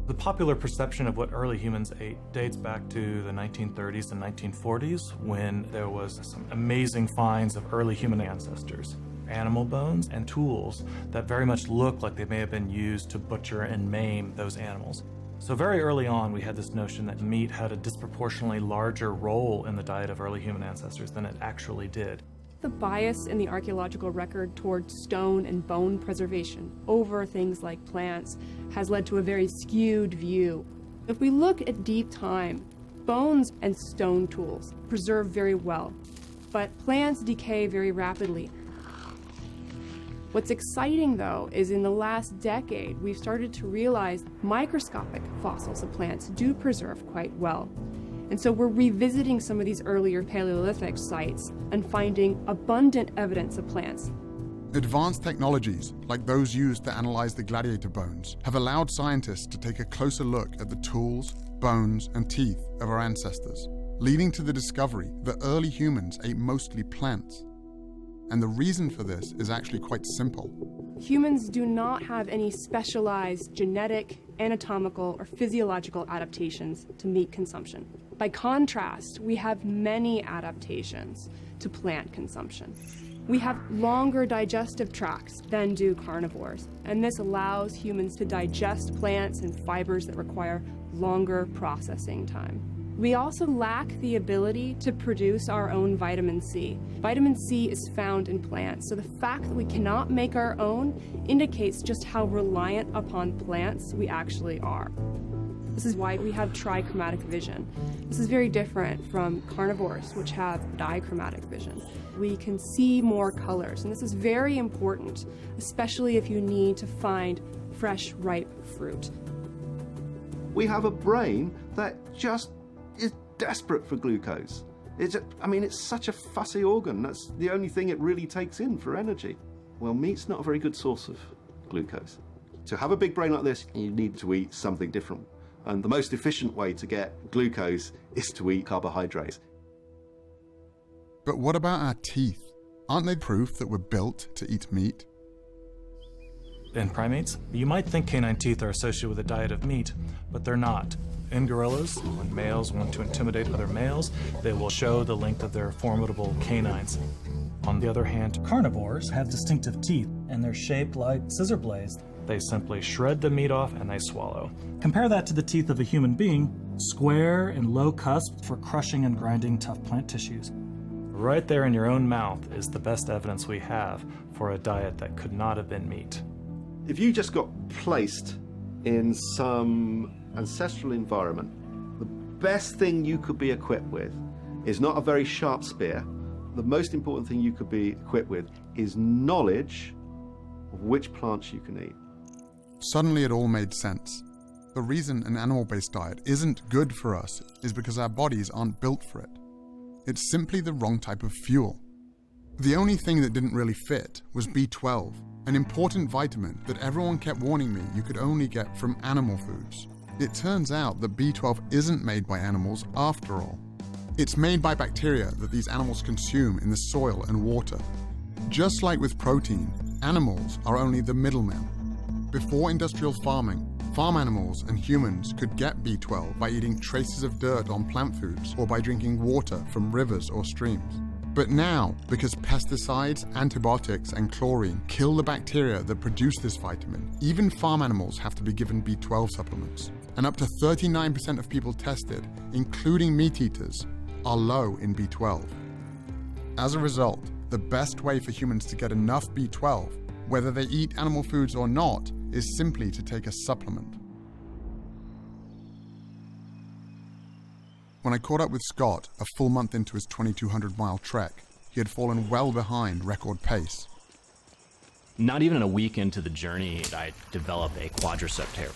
The popular perception of what early humans ate dates back to the 1930s and 1940s, when there was some amazing finds of early human ancestors. Animal bones and tools that very much look like they may have been used to butcher and maim those animals. So very early on, we had this notion that meat had a disproportionately larger role in the diet of early human ancestors than it actually did. The bias in the archaeological record toward stone and bone preservation over things like plants has led to a very skewed view. If we look at deep time, bones and stone tools preserve very well, but plants decay very rapidly. What's exciting, though, is in the last decade, we've started to realize microscopic fossils of plants do preserve quite well. And so we're revisiting some of these earlier Paleolithic sites and finding abundant evidence of plants. Advanced technologies, like those used to analyze the gladiator bones, have allowed scientists to take a closer look at the tools, bones, and teeth of our ancestors, leading to the discovery that early humans ate mostly plants. And the reason for this is actually quite simple. Humans do not have any specialized genetic, anatomical, or physiological adaptations to meat consumption. By contrast, we have many adaptations to plant consumption. We have longer digestive tracts than do carnivores, and this allows humans to digest plants and fibers that require longer processing time. We also lack the ability to produce our own vitamin C. Vitamin C is found in plants, so the fact that we cannot make our own indicates just how reliant upon plants we actually are. This is why we have trichromatic vision. This is very different from carnivores, which have dichromatic vision. We can see more colors, and this is very important, especially if you need to find fresh, ripe fruit. We have a brain that just is desperate for glucose. It's such a fussy organ. That's the only thing it really takes in for energy. Well, meat's not a very good source of glucose. To have a big brain like this, you need to eat something different. And the most efficient way to get glucose is to eat carbohydrates. But what about our teeth? Aren't they proof that we're built to eat meat? In primates, you might think canine teeth are associated with a diet of meat, but they're not. In gorillas, when males want to intimidate other males, they will show the length of their formidable canines. On the other hand, carnivores have distinctive teeth, and they're shaped like scissor blades. They simply shred the meat off and they swallow. Compare that to the teeth of a human being, square and low cusped for crushing and grinding tough plant tissues. Right there in your own mouth is the best evidence we have for a diet that could not have been meat. If you just got placed in some ancestral environment, the best thing you could be equipped with is not a very sharp spear. The most important thing you could be equipped with is knowledge of which plants you can eat. Suddenly it all made sense. The reason an animal-based diet isn't good for us is because our bodies aren't built for it. It's simply the wrong type of fuel. The only thing that didn't really fit was B12, an important vitamin that everyone kept warning me you could only get from animal foods. It turns out that B12 isn't made by animals after all. It's made by bacteria that these animals consume in the soil and water. Just like with protein, animals are only the middlemen. Before industrial farming, farm animals and humans could get B12 by eating traces of dirt on plant foods or by drinking water from rivers or streams. But now, because pesticides, antibiotics, and chlorine kill the bacteria that produce this vitamin, even farm animals have to be given B12 supplements. And up to 39% of people tested, including meat eaters, are low in B12. As a result, the best way for humans to get enough B12, whether they eat animal foods or not, is simply to take a supplement. When I caught up with Scott a full month into his 2,200-mile trek, he had fallen well behind record pace. Not even a week into the journey, I developed a quadricep tear.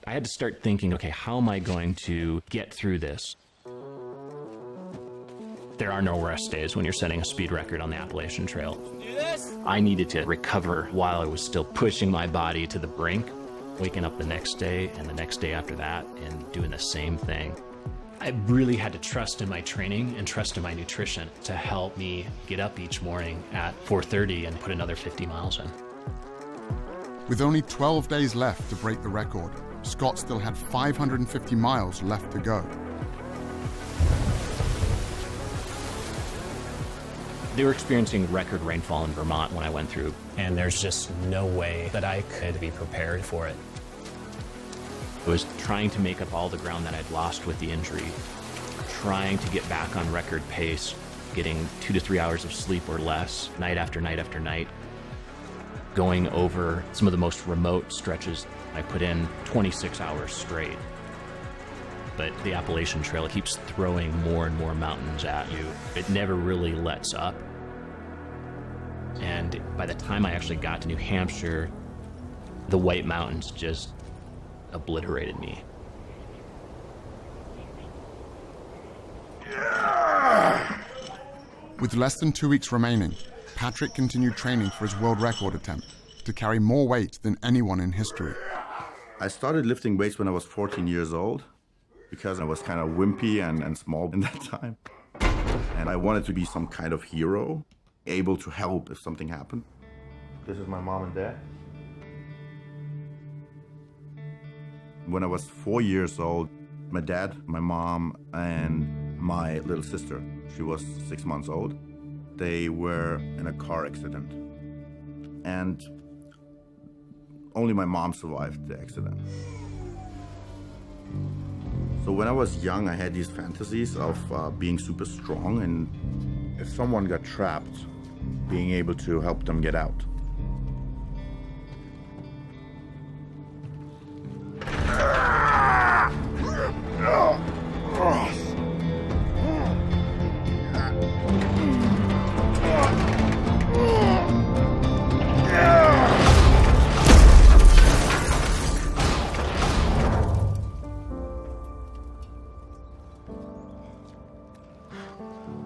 I had to start thinking, okay, how am I going to get through this? There are no rest days when you're setting a speed record on the Appalachian Trail. I needed to recover while I was still pushing my body to the brink, waking up the next day and the next day after that and doing the same thing. I really had to trust in my training and trust in my nutrition to help me get up each morning at 4:30 and put another 50 miles in. With only 12 days left to break the record, Scott still had 550 miles left to go. They were experiencing record rainfall in Vermont when I went through, and there's just no way that I could be prepared for it. I was trying to make up all the ground that I'd lost with the injury, trying to get back on record pace, getting 2 to 3 hours of sleep or less, night after night after night, going over some of the most remote stretches. I put in 26 hours straight. But the Appalachian Trail keeps throwing more and more mountains at you. It never really lets up. And by the time I actually got to New Hampshire, the White Mountains just obliterated me. With less than 2 weeks remaining, Patrick continued training for his world record attempt to carry more weight than anyone in history. I started lifting weights when I was 14 years old because I was kind of wimpy and small in that time. And I wanted to be some kind of hero. able to help if something happened. This is my mom and dad. When I was 4 years old, my dad, my mom, and my little sister, she was 6 months old, they were in a car accident. And only my mom survived the accident. So when I was young, I had these fantasies of being super strong, and if someone got trapped, being able to help them get out.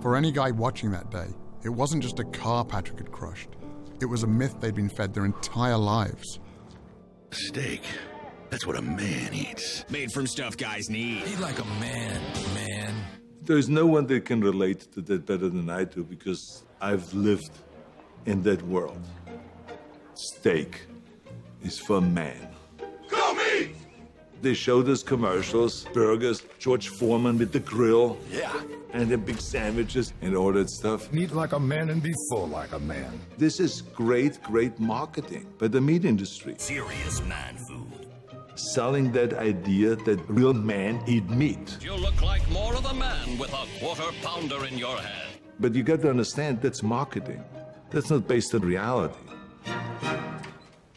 For any guy watching that day, it wasn't just a car Patrick had crushed. It was a myth they'd been fed their entire lives. Steak. That's what a man eats. Made from stuff guys need. Eat like a man, man. There's no one that can relate to that better than I do because I've lived in that world. Steak is for man. Go meat! They showed us commercials, burgers, George Foreman with the grill. Yeah. And the big sandwiches and all that stuff. Eat like a man and be full like a man. This is great, great marketing by the meat industry. Serious man food. Selling that idea that real men eat meat. You look like more of a man with a quarter-pounder in your hand. But you got to understand, that's marketing. That's not based on reality.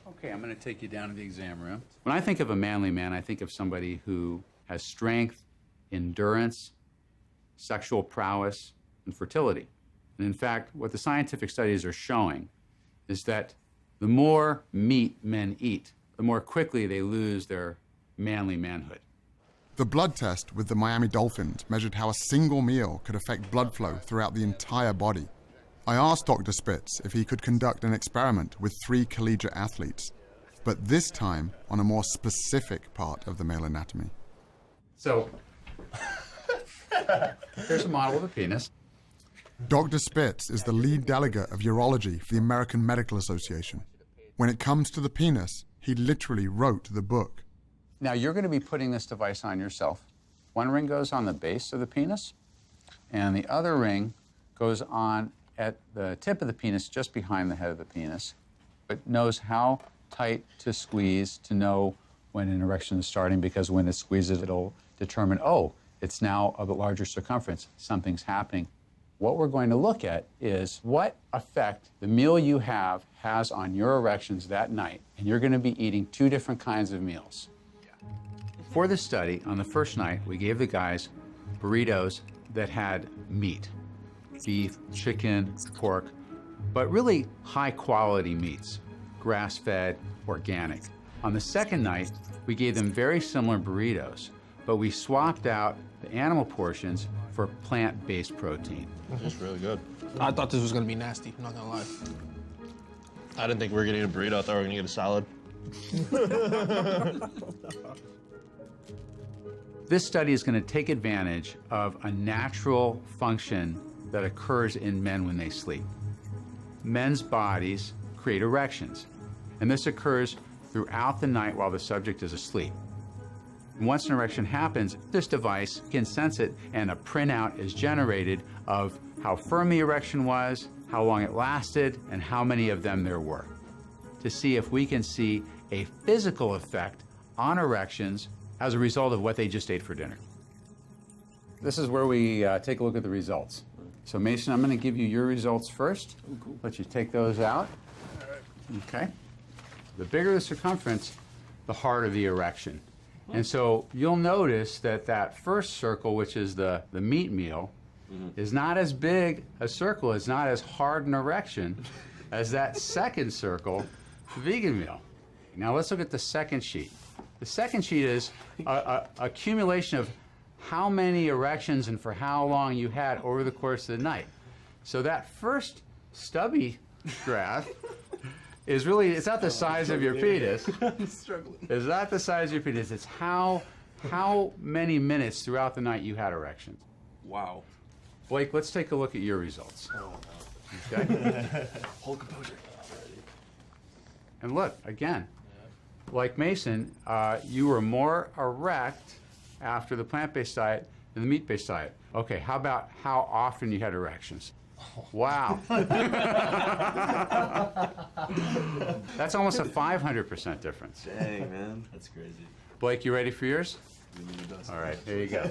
Okay, I'm going to take you down to the exam room. When I think of a manly man, I think of somebody who has strength, endurance, sexual prowess, and fertility. And in fact, what the scientific studies are showing is that the more meat men eat, the more quickly they lose their manly manhood. The blood test with the Miami Dolphins measured how a single meal could affect blood flow throughout the entire body. I asked Dr. Spitz if he could conduct an experiment with 3 collegiate athletes, but this time on a more specific part of the male anatomy. So, here's a model of a penis. Dr. Spitz is the lead delegate of urology for the American Medical Association. When it comes to the penis, he literally wrote the book. Now, you're going to be putting this device on yourself. One ring goes on the base of the penis, and the other ring goes on at the tip of the penis, just behind the head of the penis, but knows how tight to squeeze to know when an erection is starting, because when it squeezes, it'll determine, oh, it's now of a larger circumference, something's happening. What we're going to look at is what effect the meal you have has on your erections that night. And you're going to be eating 2 different kinds of meals. For this study, on the first night, we gave the guys burritos that had meat, beef, chicken, pork, but really high-quality meats, grass-fed, organic. On the second night, we gave them very similar burritos, but we swapped out the animal portions for plant-based protein. It's really good. I thought this was gonna be nasty, I'm not gonna lie. I didn't think we were gonna eat a burrito, I thought we were gonna get a salad. This study is going to take advantage of a natural function that occurs in men when they sleep. Men's bodies create erections, and this occurs throughout the night while the subject is asleep. Once an erection happens, this device can sense it, and a printout is generated of how firm the erection was, how long it lasted, and how many of them there were, to see if we can see a physical effect on erections as a result of what they just ate for dinner. This is where we take a look at the results. So Mason, I'm going to give you your results first. Let you take those out. Okay. The bigger the circumference, the harder the erection. And so you'll notice that that first circle, which is the meat meal, is not as big a circle, it's not as hard an erection as that second circle, the vegan meal. Now let's look at the second sheet. The second sheet is a accumulation of how many erections and for how long you had over the course of the night. So that first stubby graph is really, it's not the size of your penis. I'm struggling. It's not the size of your penis. It's how many minutes throughout the night you had erections. Wow. Blake, let's take a look at your results. Okay? Hold composure. And look, again, like Mason, you were more erect after the plant-based diet than the meat-based diet. Okay, how about how often you had erections? Wow. That's almost a 500% difference. Dang, man. That's crazy. Blake, you ready for yours? All right, here you go.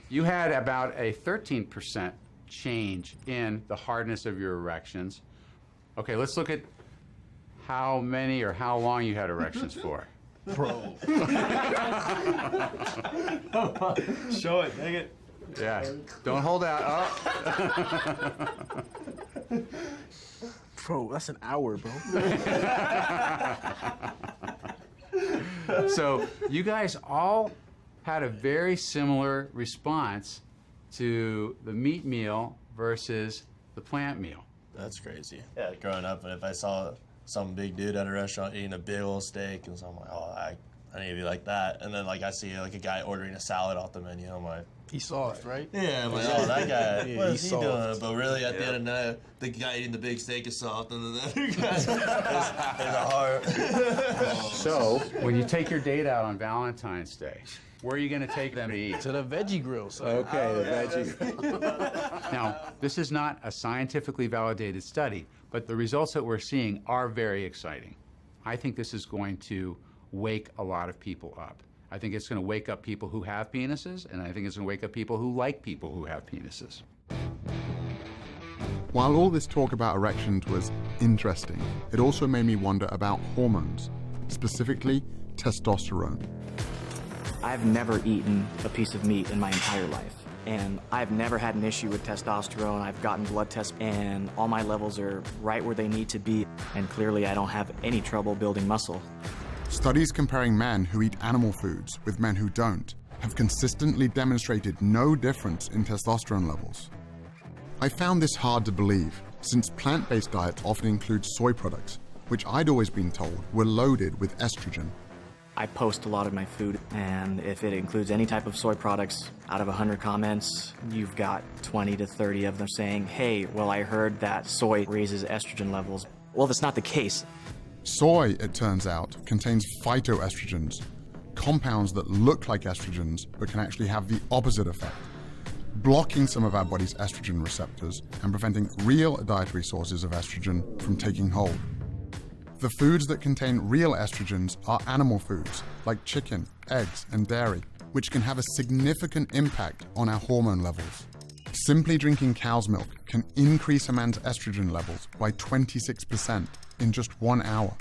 You had about a 13% change in the hardness of your erections. Okay, let's look at how many or how long you had erections for. Bro. Show it, dang it. Yeah, don't hold out. Oh. Bro, that's an hour, bro. So you guys all had a very similar response to the meat meal versus the plant meal. That's crazy. Yeah, growing up, if I saw some big dude at a restaurant eating a big old steak, and so I'm like, oh, I need to be like that. And then like I see like a guy ordering a salad off the menu, I'm like, he's soft, right? Yeah, I'm like, oh, that guy, Yeah, what is he's he doing? soft. But really, at the end of the night, the guy eating the big steak is soft, and then the other guy is a heart. So when you take your date out on Valentine's Day, where are you going to take them to eat? To the veggie grill, son. Okay, the veggie. Now, this is not a scientifically validated study, but the results that we're seeing are very exciting. I think this is going to wake a lot of people up. I think it's going to wake up people who have penises, and I think it's going to wake up people who like people who have penises. While all this talk about erections was interesting, it also made me wonder about hormones, specifically testosterone. I've never eaten a piece of meat in my entire life, and I've never had an issue with testosterone. I've gotten blood tests, and all my levels are right where they need to be, and clearly I don't have any trouble building muscle. Studies comparing men who eat animal foods with men who don't have consistently demonstrated no difference in testosterone levels. I found this hard to believe, since plant-based diets often include soy products, which I'd always been told were loaded with estrogen. I post a lot of my food, and if it includes any type of soy products, out of 100 comments, you've got 20 to 30 of them saying, hey, well, I heard that soy raises estrogen levels. Well, that's not the case. Soy, it turns out, contains phytoestrogens, compounds that look like estrogens but can actually have the opposite effect, blocking some of our body's estrogen receptors and preventing real dietary sources of estrogen from taking hold. The foods that contain real estrogens are animal foods, like chicken, eggs, and dairy, which can have a significant impact on our hormone levels. Simply drinking cow's milk can increase a man's estrogen levels by 26% in just 1 hour,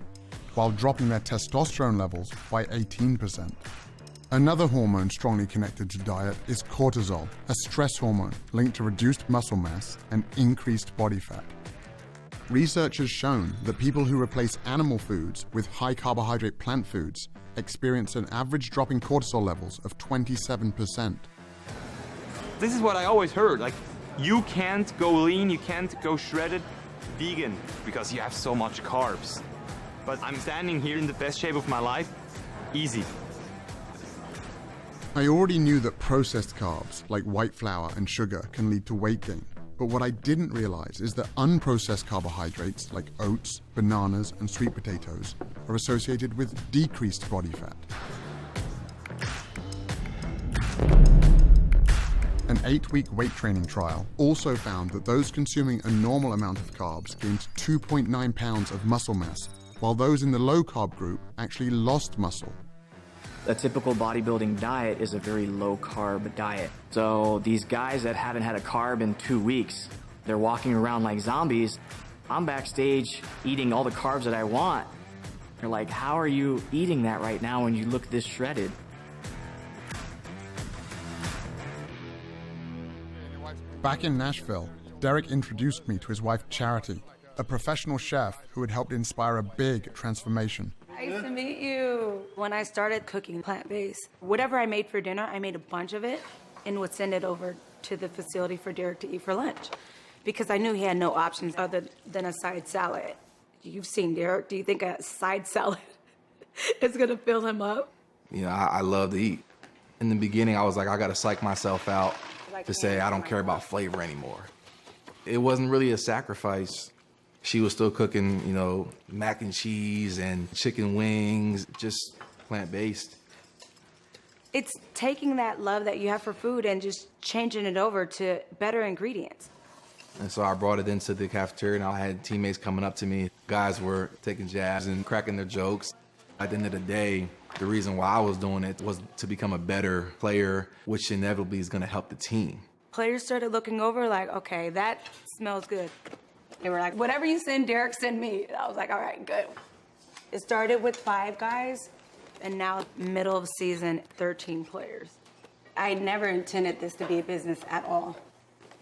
while dropping their testosterone levels by 18%. Another hormone strongly connected to diet is cortisol, a stress hormone linked to reduced muscle mass and increased body fat. Research has shown that people who replace animal foods with high-carbohydrate plant foods experience an average drop in cortisol levels of 27%. This is what I always heard, like, you can't go lean, you can't go shredded vegan because you have so much carbs. But I'm standing here in the best shape of my life, easy. I already knew that processed carbs, like white flour and sugar, can lead to weight gain. But what I didn't realize is that unprocessed carbohydrates like oats, bananas, and sweet potatoes are associated with decreased body fat. An 8-week weight training trial also found that those consuming a normal amount of carbs gained 2.9 pounds of muscle mass, while those in the low-carb group actually lost muscle. A typical bodybuilding diet is a very low-carb diet. So these guys that haven't had a carb in 2 weeks, they're walking around like zombies. I'm backstage eating all the carbs that I want. They're like, how are you eating that right now when you look this shredded? Back in Nashville, Derek introduced me to his wife Charity, a professional chef who had helped inspire a big transformation. Nice to meet you. When I started cooking plant-based, whatever I made for dinner, I made a bunch of it and would send it over to the facility for Derek to eat for lunch because I knew he had no options other than a side salad. You've seen Derek. Do you think a side salad is going to fill him up? You know, I love to eat. In the beginning, I was like, I got to psych myself out to say I don't care about flavor anymore. It wasn't really a sacrifice. She was still cooking, you know, mac and cheese and chicken wings, just plant-based. It's taking that love that you have for food and just changing it over to better ingredients. And so I brought it into the cafeteria, and I had teammates coming up to me. Guys were taking jabs and cracking their jokes. At the end of the day, the reason why I was doing it was to become a better player, which inevitably is going to help the team. Players started looking over like, okay, that smells good. They were like, whatever you send Derek, send me. And I was like, all right, good. It started with 5 guys, and now middle of season, 13 players. I never intended this to be a business at all.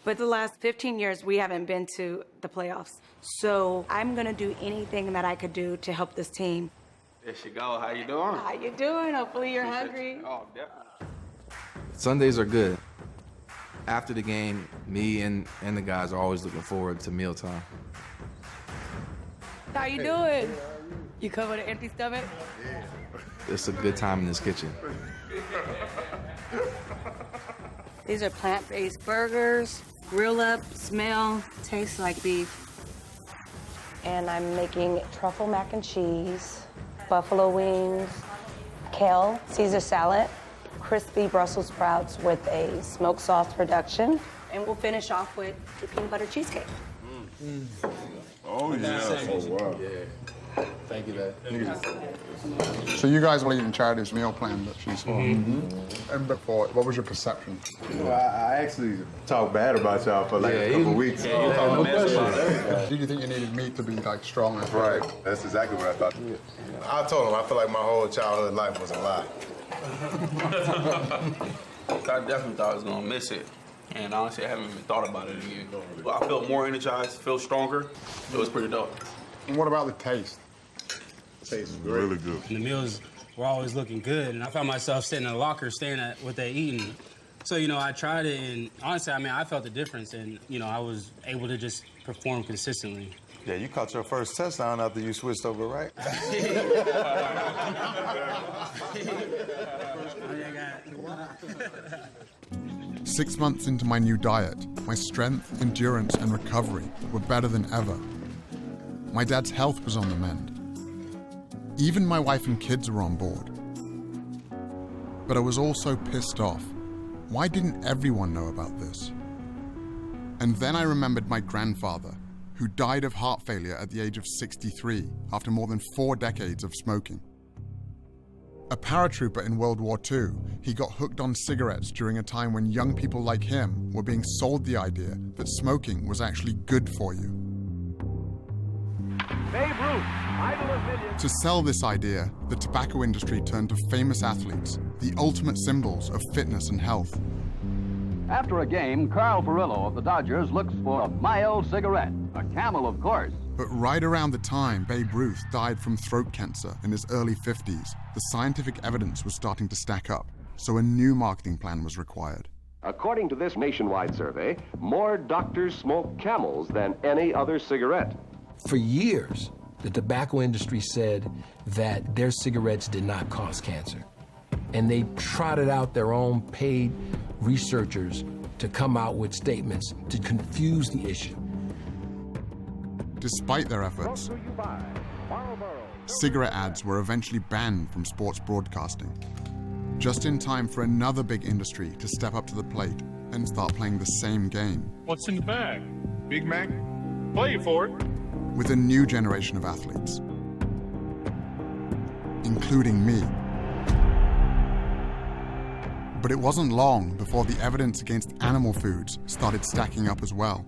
But the last 15 years, we haven't been to the playoffs. So I'm gonna do anything that I could do to help this team. There she go. How you doing? How you doing? Hopefully you're hungry. Oh, definitely. Sundays are good. After the game, me and the guys are always looking forward to mealtime. How you doing? You come with an empty stomach? It's a good time in this kitchen. These are plant-based burgers, grill up, smell, taste like beef. And I'm making truffle mac and cheese, buffalo wings, kale, Caesar salad, crispy Brussels sprouts with a smoked sauce reduction. And we'll finish off with the peanut butter cheesecake. Oh, yeah. Oh, wow. Yeah. Thank you, Dad. So you guys were eating Charity's meal plan that she saw. And before, what was your perception? Well, I actually talked bad about y'all for like a couple weeks. Did you think you needed meat to be like strong? Right. That's exactly what I thought. I told him I feel like my whole childhood life was a lie. I definitely thought I was gonna miss it. And honestly, I haven't even thought about it again. But I felt more energized, feel stronger. It was pretty dope. And what about the taste? Tastes really good. The meals were always looking good, and I found myself sitting in a locker staring at what they eating. So, you know, I tried it, and honestly, I mean, I felt the difference, and, you know, I was able to just perform consistently. Yeah, you caught your first touchdown after you switched over, right? 6 months into my new diet, my strength, endurance, and recovery were better than ever. My dad's health was on the mend. Even my wife and kids were on board. But I was also pissed off. Why didn't everyone know about this? And then I remembered my grandfather, who died of heart failure at the age of 63 after more than 4 decades of smoking. A paratrooper in World War II, he got hooked on cigarettes during a time when young people like him were being sold the idea that smoking was actually good for you. Babe Ruth, idol of millions. To sell this idea, the tobacco industry turned to famous athletes, the ultimate symbols of fitness and health. After a game, Carl Furillo of the Dodgers looks for a mild cigarette, a Camel, of course. But right around the time Babe Ruth died from throat cancer in his early 50s, the scientific evidence was starting to stack up, so a new marketing plan was required. According to this nationwide survey, more doctors smoke Camels than any other cigarette. For years, the tobacco industry said that their cigarettes did not cause cancer. And they trotted out their own paid researchers to come out with statements to confuse the issue. Despite their efforts, cigarette ads were eventually banned from sports broadcasting, just in time for another big industry to step up to the plate and start playing the same game. What's in the bag? Big Mac? Play for it. With a new generation of athletes, including me. But it wasn't long before the evidence against animal foods started stacking up as well.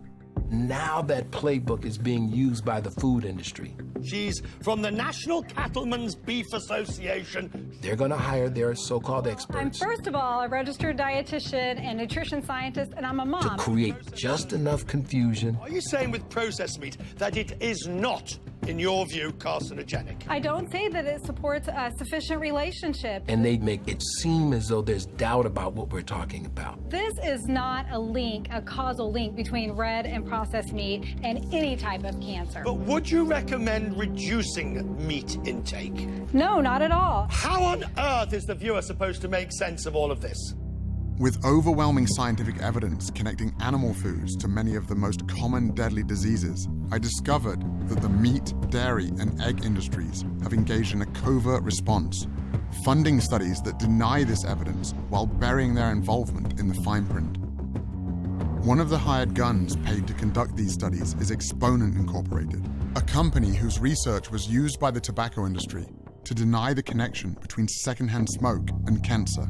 Now that playbook is being used by the food industry. She's from the National Cattlemen's Beef Association. They're going to hire their so-called experts. I'm first of all a registered dietitian and nutrition scientist, and I'm a mom. To create just enough confusion. Are you saying with processed meat that it is not, in your view, carcinogenic? I don't say that it supports a sufficient relationship. And they make it seem as though there's doubt about what we're talking about. This is not a link, a causal link between red and processed meat and any type of cancer. But would you recommend reducing meat intake? No, not at all. How on earth is the viewer supposed to make sense of all of this? With overwhelming scientific evidence connecting animal foods to many of the most common deadly diseases, I discovered that the meat, dairy, and egg industries have engaged in a covert response, funding studies that deny this evidence while burying their involvement in the fine print. One of the hired guns paid to conduct these studies is Exponent Incorporated, a company whose research was used by the tobacco industry to deny the connection between secondhand smoke and cancer.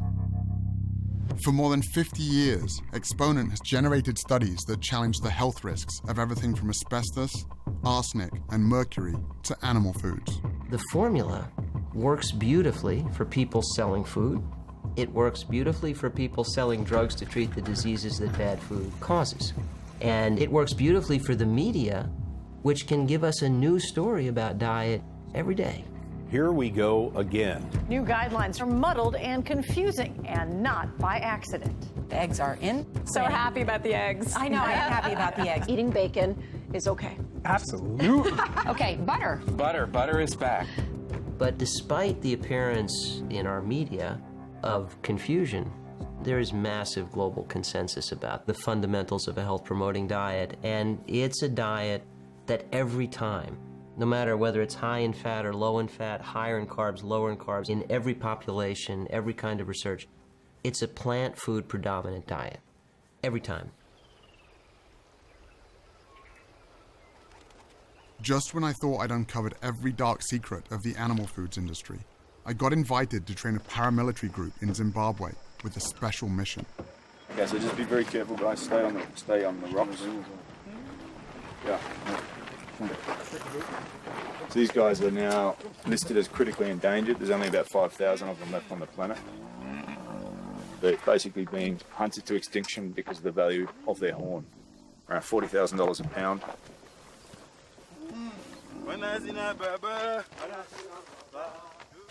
For more than 50 years, Exponent has generated studies that challenge the health risks of everything from asbestos, arsenic, and mercury to animal foods. The formula works beautifully for people selling food. It works beautifully for people selling drugs to treat the diseases that bad food causes. And it works beautifully for the media, which can give us a new story about diet every day. Here we go again. New guidelines are muddled and confusing, and not by accident. The eggs are in. So happy about the eggs. I know, I am happy about the eggs. Eating bacon is okay. Absolutely. Okay, butter. Butter is back. But despite the appearance in our media of confusion, there is massive global consensus about the fundamentals of a health-promoting diet, and it's a diet that every time, no matter whether it's high in fat or low in fat, higher in carbs, lower in carbs, in every population, every kind of research, it's a plant food predominant diet. Every time. Just when I thought I'd uncovered every dark secret of the animal foods industry, I got invited to train a paramilitary group in Zimbabwe with a special mission. Okay, so just be very careful, guys. Stay on the rocks. Yeah. So these guys are now listed as critically endangered. There's only about 5,000 of them left on the planet. They're basically being hunted to extinction because of the value of their horn. Around $40,000 a pound.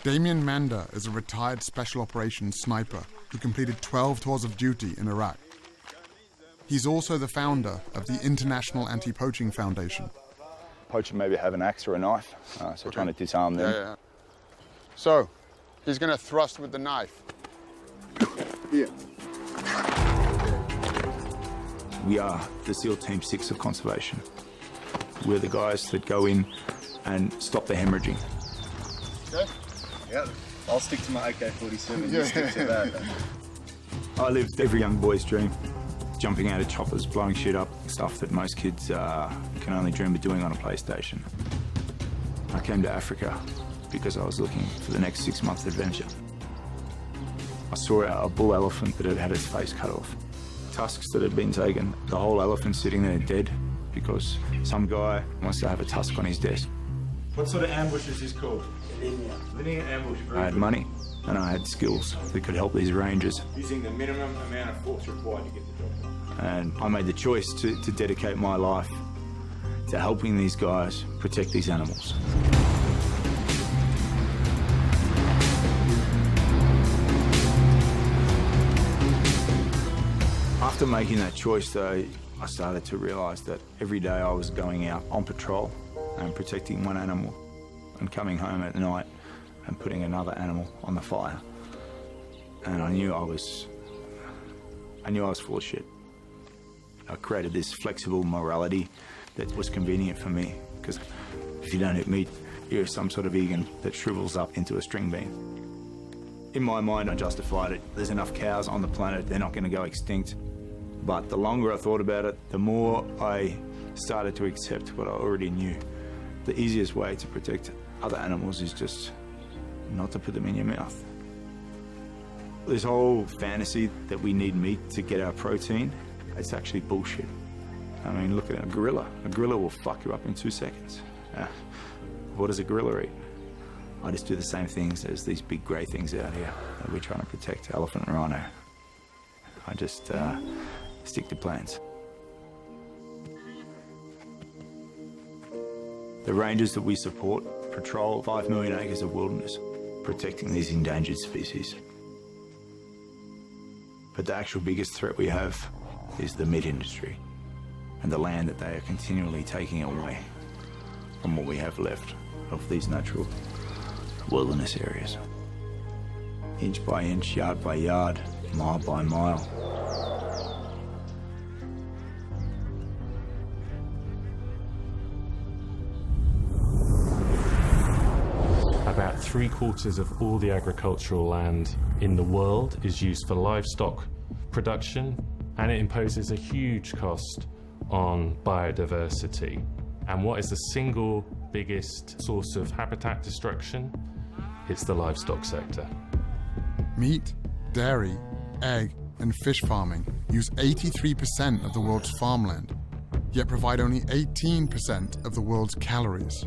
Damien Manda is a retired special operations sniper who completed 12 tours of duty in Iraq. He's also the founder of the International Anti-Poaching Foundation. Poacher maybe have an axe or a knife, so trying to disarm them. Yeah. So, he's going to thrust with the knife. Here. We are the SEAL Team 6 of conservation. We're the guys that go in and stop the hemorrhaging. Okay. Yeah, I'll stick to my AK-47. You stick to that. I lived every young boy's dream. Jumping out of choppers, blowing shit up, stuff that most kids can only dream of doing on a PlayStation. I came to Africa because I was looking for the next 6 months adventure. I saw a bull elephant that had had its face cut off. Tusks that had been taken. The whole elephant sitting there dead because some guy wants to have a tusk on his desk. What sort of ambush is this called? Linear ambush. I had money and I had skills that could help these rangers. Using the minimum amount of force required to get the job done. And I made the choice to dedicate my life to helping these guys protect these animals. After making that choice, though, I started to realise that every day I was going out on patrol and protecting one animal and coming home at night and putting another animal on the fire. And I knew I was full of shit. I created this flexible morality that was convenient for me, because if you don't eat meat, you're some sort of vegan that shrivels up into a string bean. In my mind, I justified it. There's enough cows on the planet, they're not going to go extinct. But the longer I thought about it, the more I started to accept what I already knew. The easiest way to protect other animals is just not to put them in your mouth. This whole fantasy that we need meat to get our protein, it's actually bullshit. I mean, look at a gorilla. A gorilla will fuck you up in 2 seconds. What does a gorilla eat? I just do the same things as these big grey things out here that we're trying to protect, elephant and rhino. I just stick to plants. The rangers that we support patrol 5 million acres of wilderness, protecting these endangered species. But the actual biggest threat we have is the meat industry and the land that they are continually taking away from what we have left of these natural wilderness areas. Inch by inch, yard by yard, mile by mile. About 3/4 of all the agricultural land in the world is used for livestock production, and it imposes a huge cost on biodiversity. And what is the single biggest source of habitat destruction? It's the livestock sector. Meat, dairy, egg, and fish farming use 83% of the world's farmland, yet provide only 18% of the world's calories.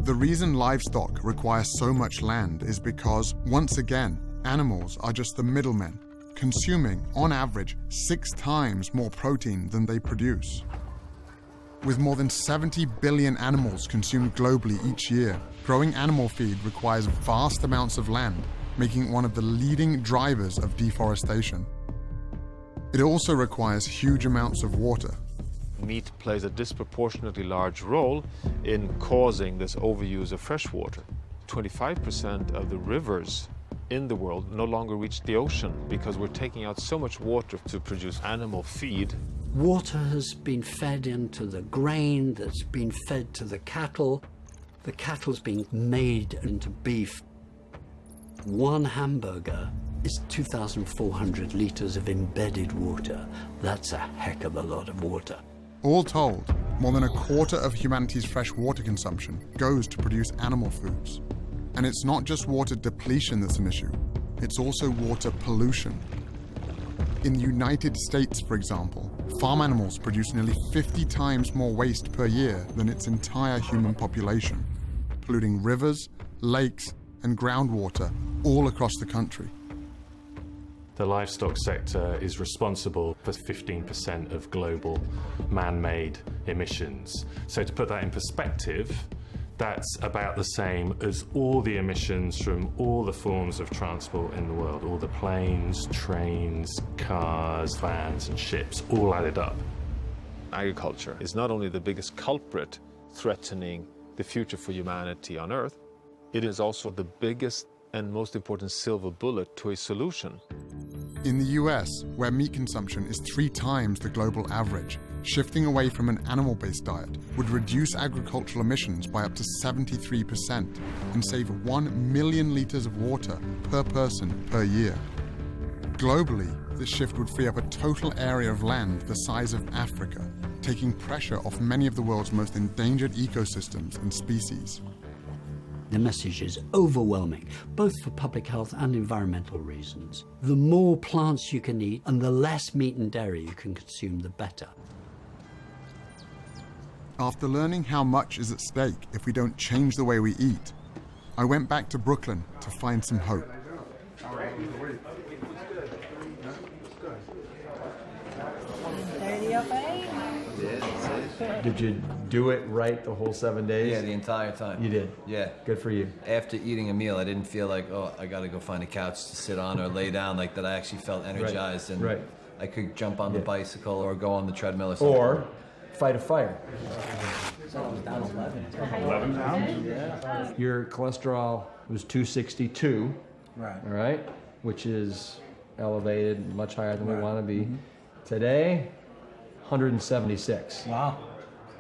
The reason livestock require so much land is because, once again, animals are just the middlemen, consuming, on average, 6 times more protein than they produce. With more than 70 billion animals consumed globally each year, growing animal feed requires vast amounts of land, making it one of the leading drivers of deforestation. It also requires huge amounts of water. Meat plays a disproportionately large role in causing this overuse of fresh water. 25% of the rivers in the world no longer reach the ocean because we're taking out so much water to produce animal feed. Water has been fed into the grain that's been fed to the cattle. The cattle's being made into beef. One hamburger is 2,400 litres of embedded water. That's a heck of a lot of water. All told, more than a quarter of humanity's fresh water consumption goes to produce animal foods. And it's not just water depletion that's an issue, it's also water pollution. In the United States, for example, farm animals produce nearly 50 times more waste per year than its entire human population, polluting rivers, lakes, and groundwater all across the country. The livestock sector is responsible for 15% of global man-made emissions. So to put that in perspective, that's about the same as all the emissions from all the forms of transport in the world, all the planes, trains, cars, vans, and ships, all added up. Agriculture is not only the biggest culprit threatening the future for humanity on Earth, it is also the biggest and most important silver bullet to a solution. In the US, where meat consumption is 3 times the global average, shifting away from an animal-based diet would reduce agricultural emissions by up to 73% and save 1 million litres of water per person per year. Globally, this shift would free up a total area of land the size of Africa, taking pressure off many of the world's most endangered ecosystems and species. The message is overwhelming, both for public health and environmental reasons. The more plants you can eat and the less meat and dairy you can consume, the better. After learning how much is at stake if we don't change the way we eat, I went back to Brooklyn to find some hope. Did you do it right the whole 7 days? Yeah, the entire time. You did? Yeah. Good for you. After eating a meal, I didn't feel like, oh, I gotta go find a couch to sit on or lay down, like that. I actually felt energized and I could jump on the bicycle or go on the treadmill or something. Or fight a fire. So I was down 11. 11 pounds? Yeah. Your cholesterol was 262. Right. All right? Which is elevated, much higher than we want to be. Today, 176. Wow.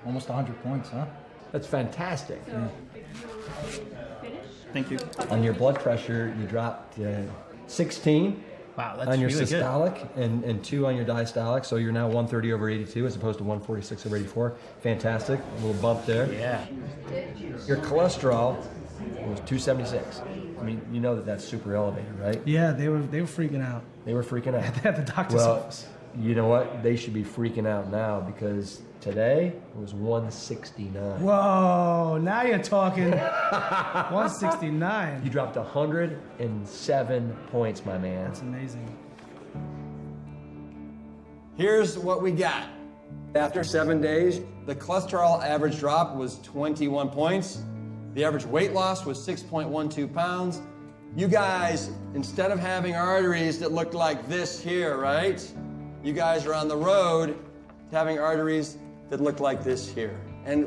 Almost 100 points, huh? That's fantastic. Yeah. Thank you. On your blood pressure, you dropped 16 Wow, that's on your really good. systolic and 2 on your diastolic, so you're now 130/82 as opposed to 146/84. Fantastic. A little bump there. Yeah. Your cholesterol was 276. I mean, you know that that's super elevated, right? Yeah, they were freaking out. They were freaking out. At the doctor's office. You know what? They should be freaking out now because today it was 169. Whoa, now you're talking. 169. You dropped 107 points, my man. That's amazing. Here's what we got. After 7 days, the cholesterol average drop was 21 points. The average weight loss was 6.12 pounds. You guys, instead of having arteries that looked like this here, right? You guys are on the road to having arteries that look like this here. And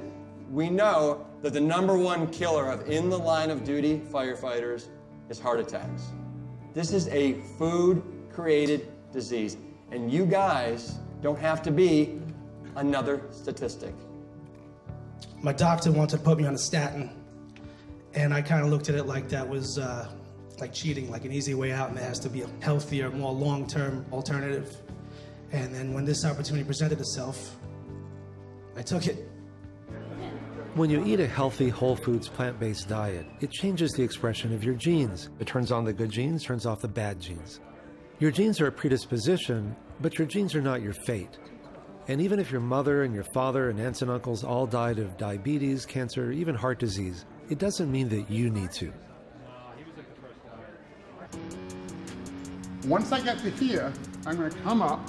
we know that the #1 killer of in the line of duty firefighters is heart attacks. This is a food created disease. And you guys don't have to be another statistic. My doctor wanted to put me on a statin, and I kind of looked at it like that was like cheating, like an easy way out, and there has to be a healthier, more long-term alternative. And then when this opportunity presented itself, I took it. When you eat a healthy, whole foods, plant-based diet, it changes the expression of your genes. It turns on the good genes, turns off the bad genes. Your genes are a predisposition, but your genes are not your fate. And even if your mother and your father and aunts and uncles all died of diabetes, cancer, even heart disease, it doesn't mean that you need to. Once I get to here, I'm going to come up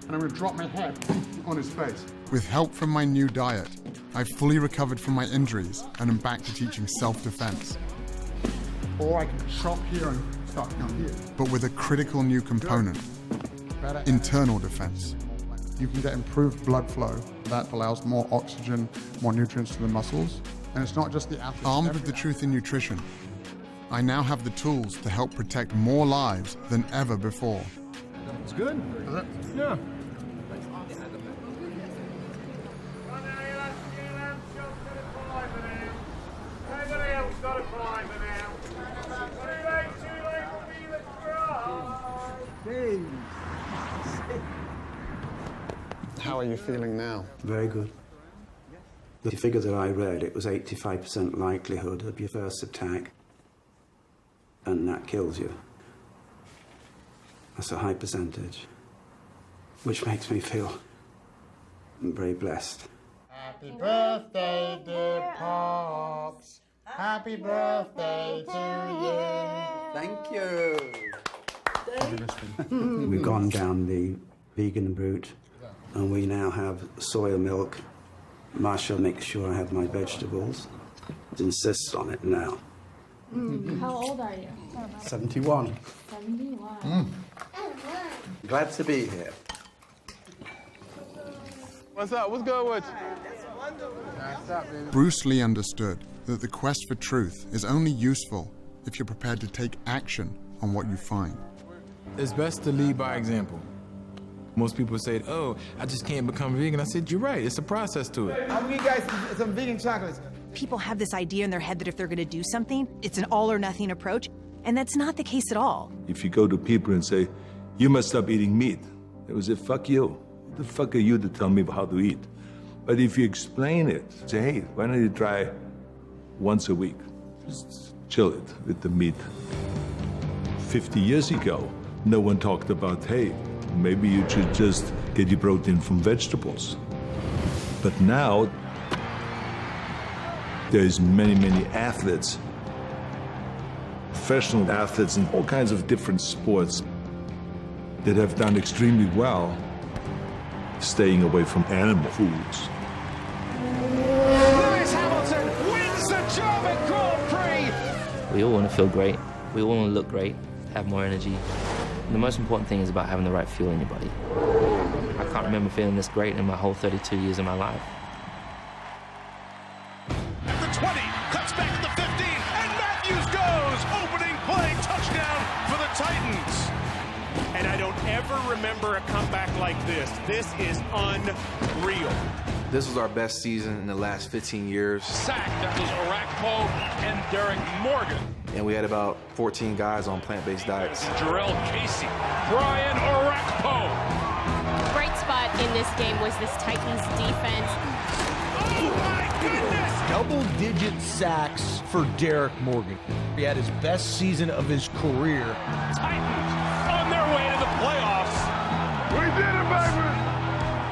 and I'm going to drop my head on his face. With help from my new diet, I've fully recovered from my injuries and am back to teaching self-defense. Or I can chop here and start down here. But with a critical new component, internal defense. You can get improved blood flow that allows more oxygen, more nutrients to the muscles. And it's not just the athletes. Armed with the truth in nutrition, I now have the tools to help protect more lives than ever before. It's good. Is it? Yeah. How are you feeling now? Very good. The figure that I read, it was 85% likelihood of your first attack, and that kills you. That's a high percentage, which makes me feel very blessed. Happy birthday, dear Pops. Happy birthday to you. Thank you. We've gone down the vegan route, and we now have soya milk. Marsha makes sure I have my vegetables. Insists on it now. How old are you? 71. 71. Glad to be here. What's up? What's good with you? Bruce Lee understood that the quest for truth is only useful if you're prepared to take action on what you find. It's best to lead by example. Most people say, oh, I just can't become vegan. I said, you're right. It's a process to it. I'll give you guys some vegan chocolates. People have this idea in their head that if they're going to do something, it's an all or nothing approach, and that's not the case at all. If you go to people and say, you must stop eating meat, they will say, fuck you. Who the fuck are you to tell me how to eat? But if you explain it, say, hey, why don't you try once a week? Just chill it with the meat. 50 years ago, no one talked about, hey, maybe you should just get your protein from vegetables. But now, there's many, many athletes, professional athletes in all kinds of different sports that have done extremely well staying away from animal foods. Lewis Hamilton wins the German Grand Prix! We all want to feel great. We all want to look great, have more energy. And the most important thing is about having the right fuel in your body. I can't remember feeling this great in my whole 32 years of my life. At the 20, cuts back to the 15, and Matthews goes! Opening play, touchdown for the Titans! And I don't ever remember a comeback like this. This is unreal. This was our best season in the last 15 years. Sack, that was Orakpo and Derek Morgan. And we had about 14 guys on plant-based diets. Jarrell Casey, Brian Orakpo. Bright spot in this game was this Titans defense. Oh my goodness! Double-digit sacks for Derek Morgan. He had his best season of his career. Titans on their way to the playoffs. We did it, baby!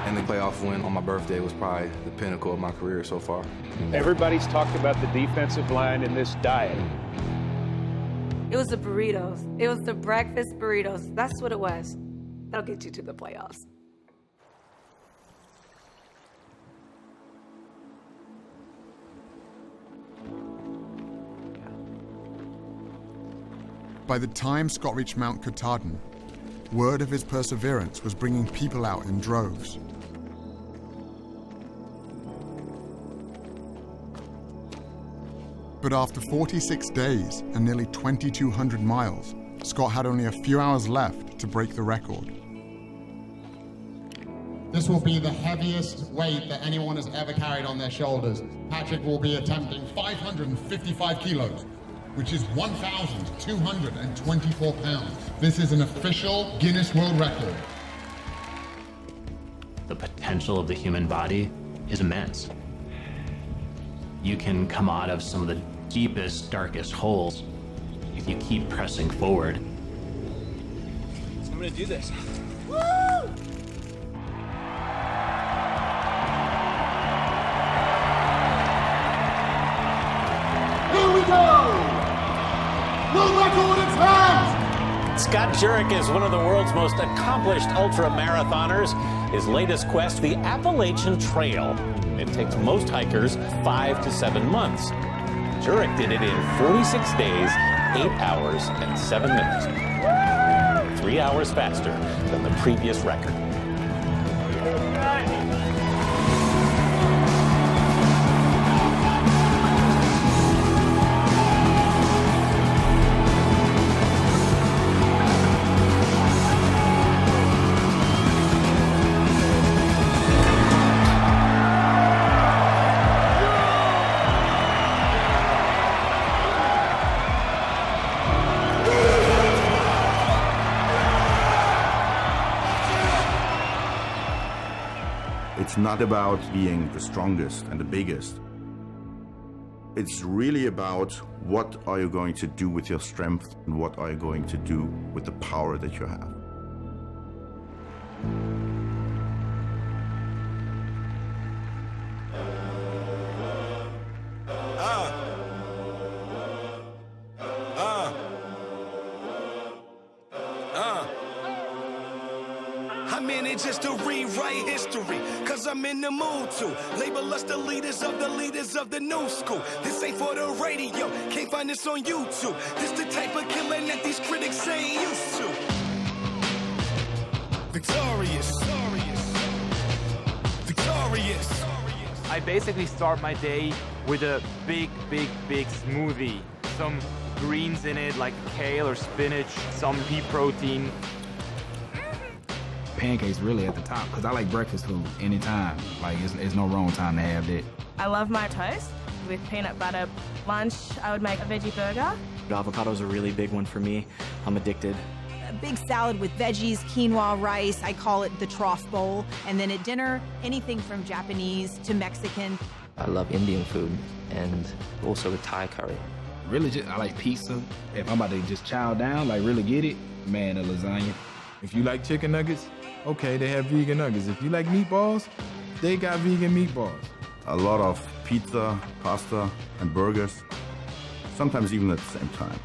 And the playoff win on my birthday was probably the pinnacle of my career so far. Everybody's talked about the defensive line in this diet. It was the burritos. It was the breakfast burritos. That's what it was. That'll get you to the playoffs. By the time Scott reached Mount Katahdin, word of his perseverance was bringing people out in droves. But after 46 days and nearly 2,200 miles, Scott had only a few hours left to break the record. This will be the heaviest weight that anyone has ever carried on their shoulders. Patrick will be attempting 555 kilos, which is 1,224 pounds. This is an official Guinness World Record. The potential of the human body is immense. You can come out of some of the deepest, darkest holes if you keep pressing forward. So I'm gonna do this. Woo! Here we go! World record in hand! Scott Jurek is one of the world's most accomplished ultra-marathoners. His latest quest, the Appalachian Trail. It takes most hikers 5 to 7 months. Jurek did it in 46 days, 8 hours, and 7 minutes. 3 hours faster than the previous record. It's not about being the strongest and the biggest. It's really about what are you going to do with your strength and what are you going to do with the power that you have. I'm in it just to rewrite history, cause I'm in the mood to label us the leaders of the new school. This ain't for the radio, can't find this on YouTube. This the type of killing that these critics ain't used to. Victorious, victorious. I basically start my day with a big smoothie. Some greens in it, like kale or spinach, some pea protein. Pancakes really at the top, because I like breakfast food anytime. Like, it's no wrong time to have that. I love my toast with peanut butter. Lunch, I would make a veggie burger. Avocado's a really big one for me. I'm addicted. A big salad with veggies, quinoa, rice. I call it the trough bowl. And then at dinner, anything from Japanese to Mexican. I love Indian food and also the Thai curry. Really, I like pizza. If I'm about to just chow down, like really get it, man, a lasagna. If you like chicken nuggets, okay, they have vegan nuggets. If you like meatballs, they got vegan meatballs. A lot of pizza, pasta, and burgers, sometimes even at the same time.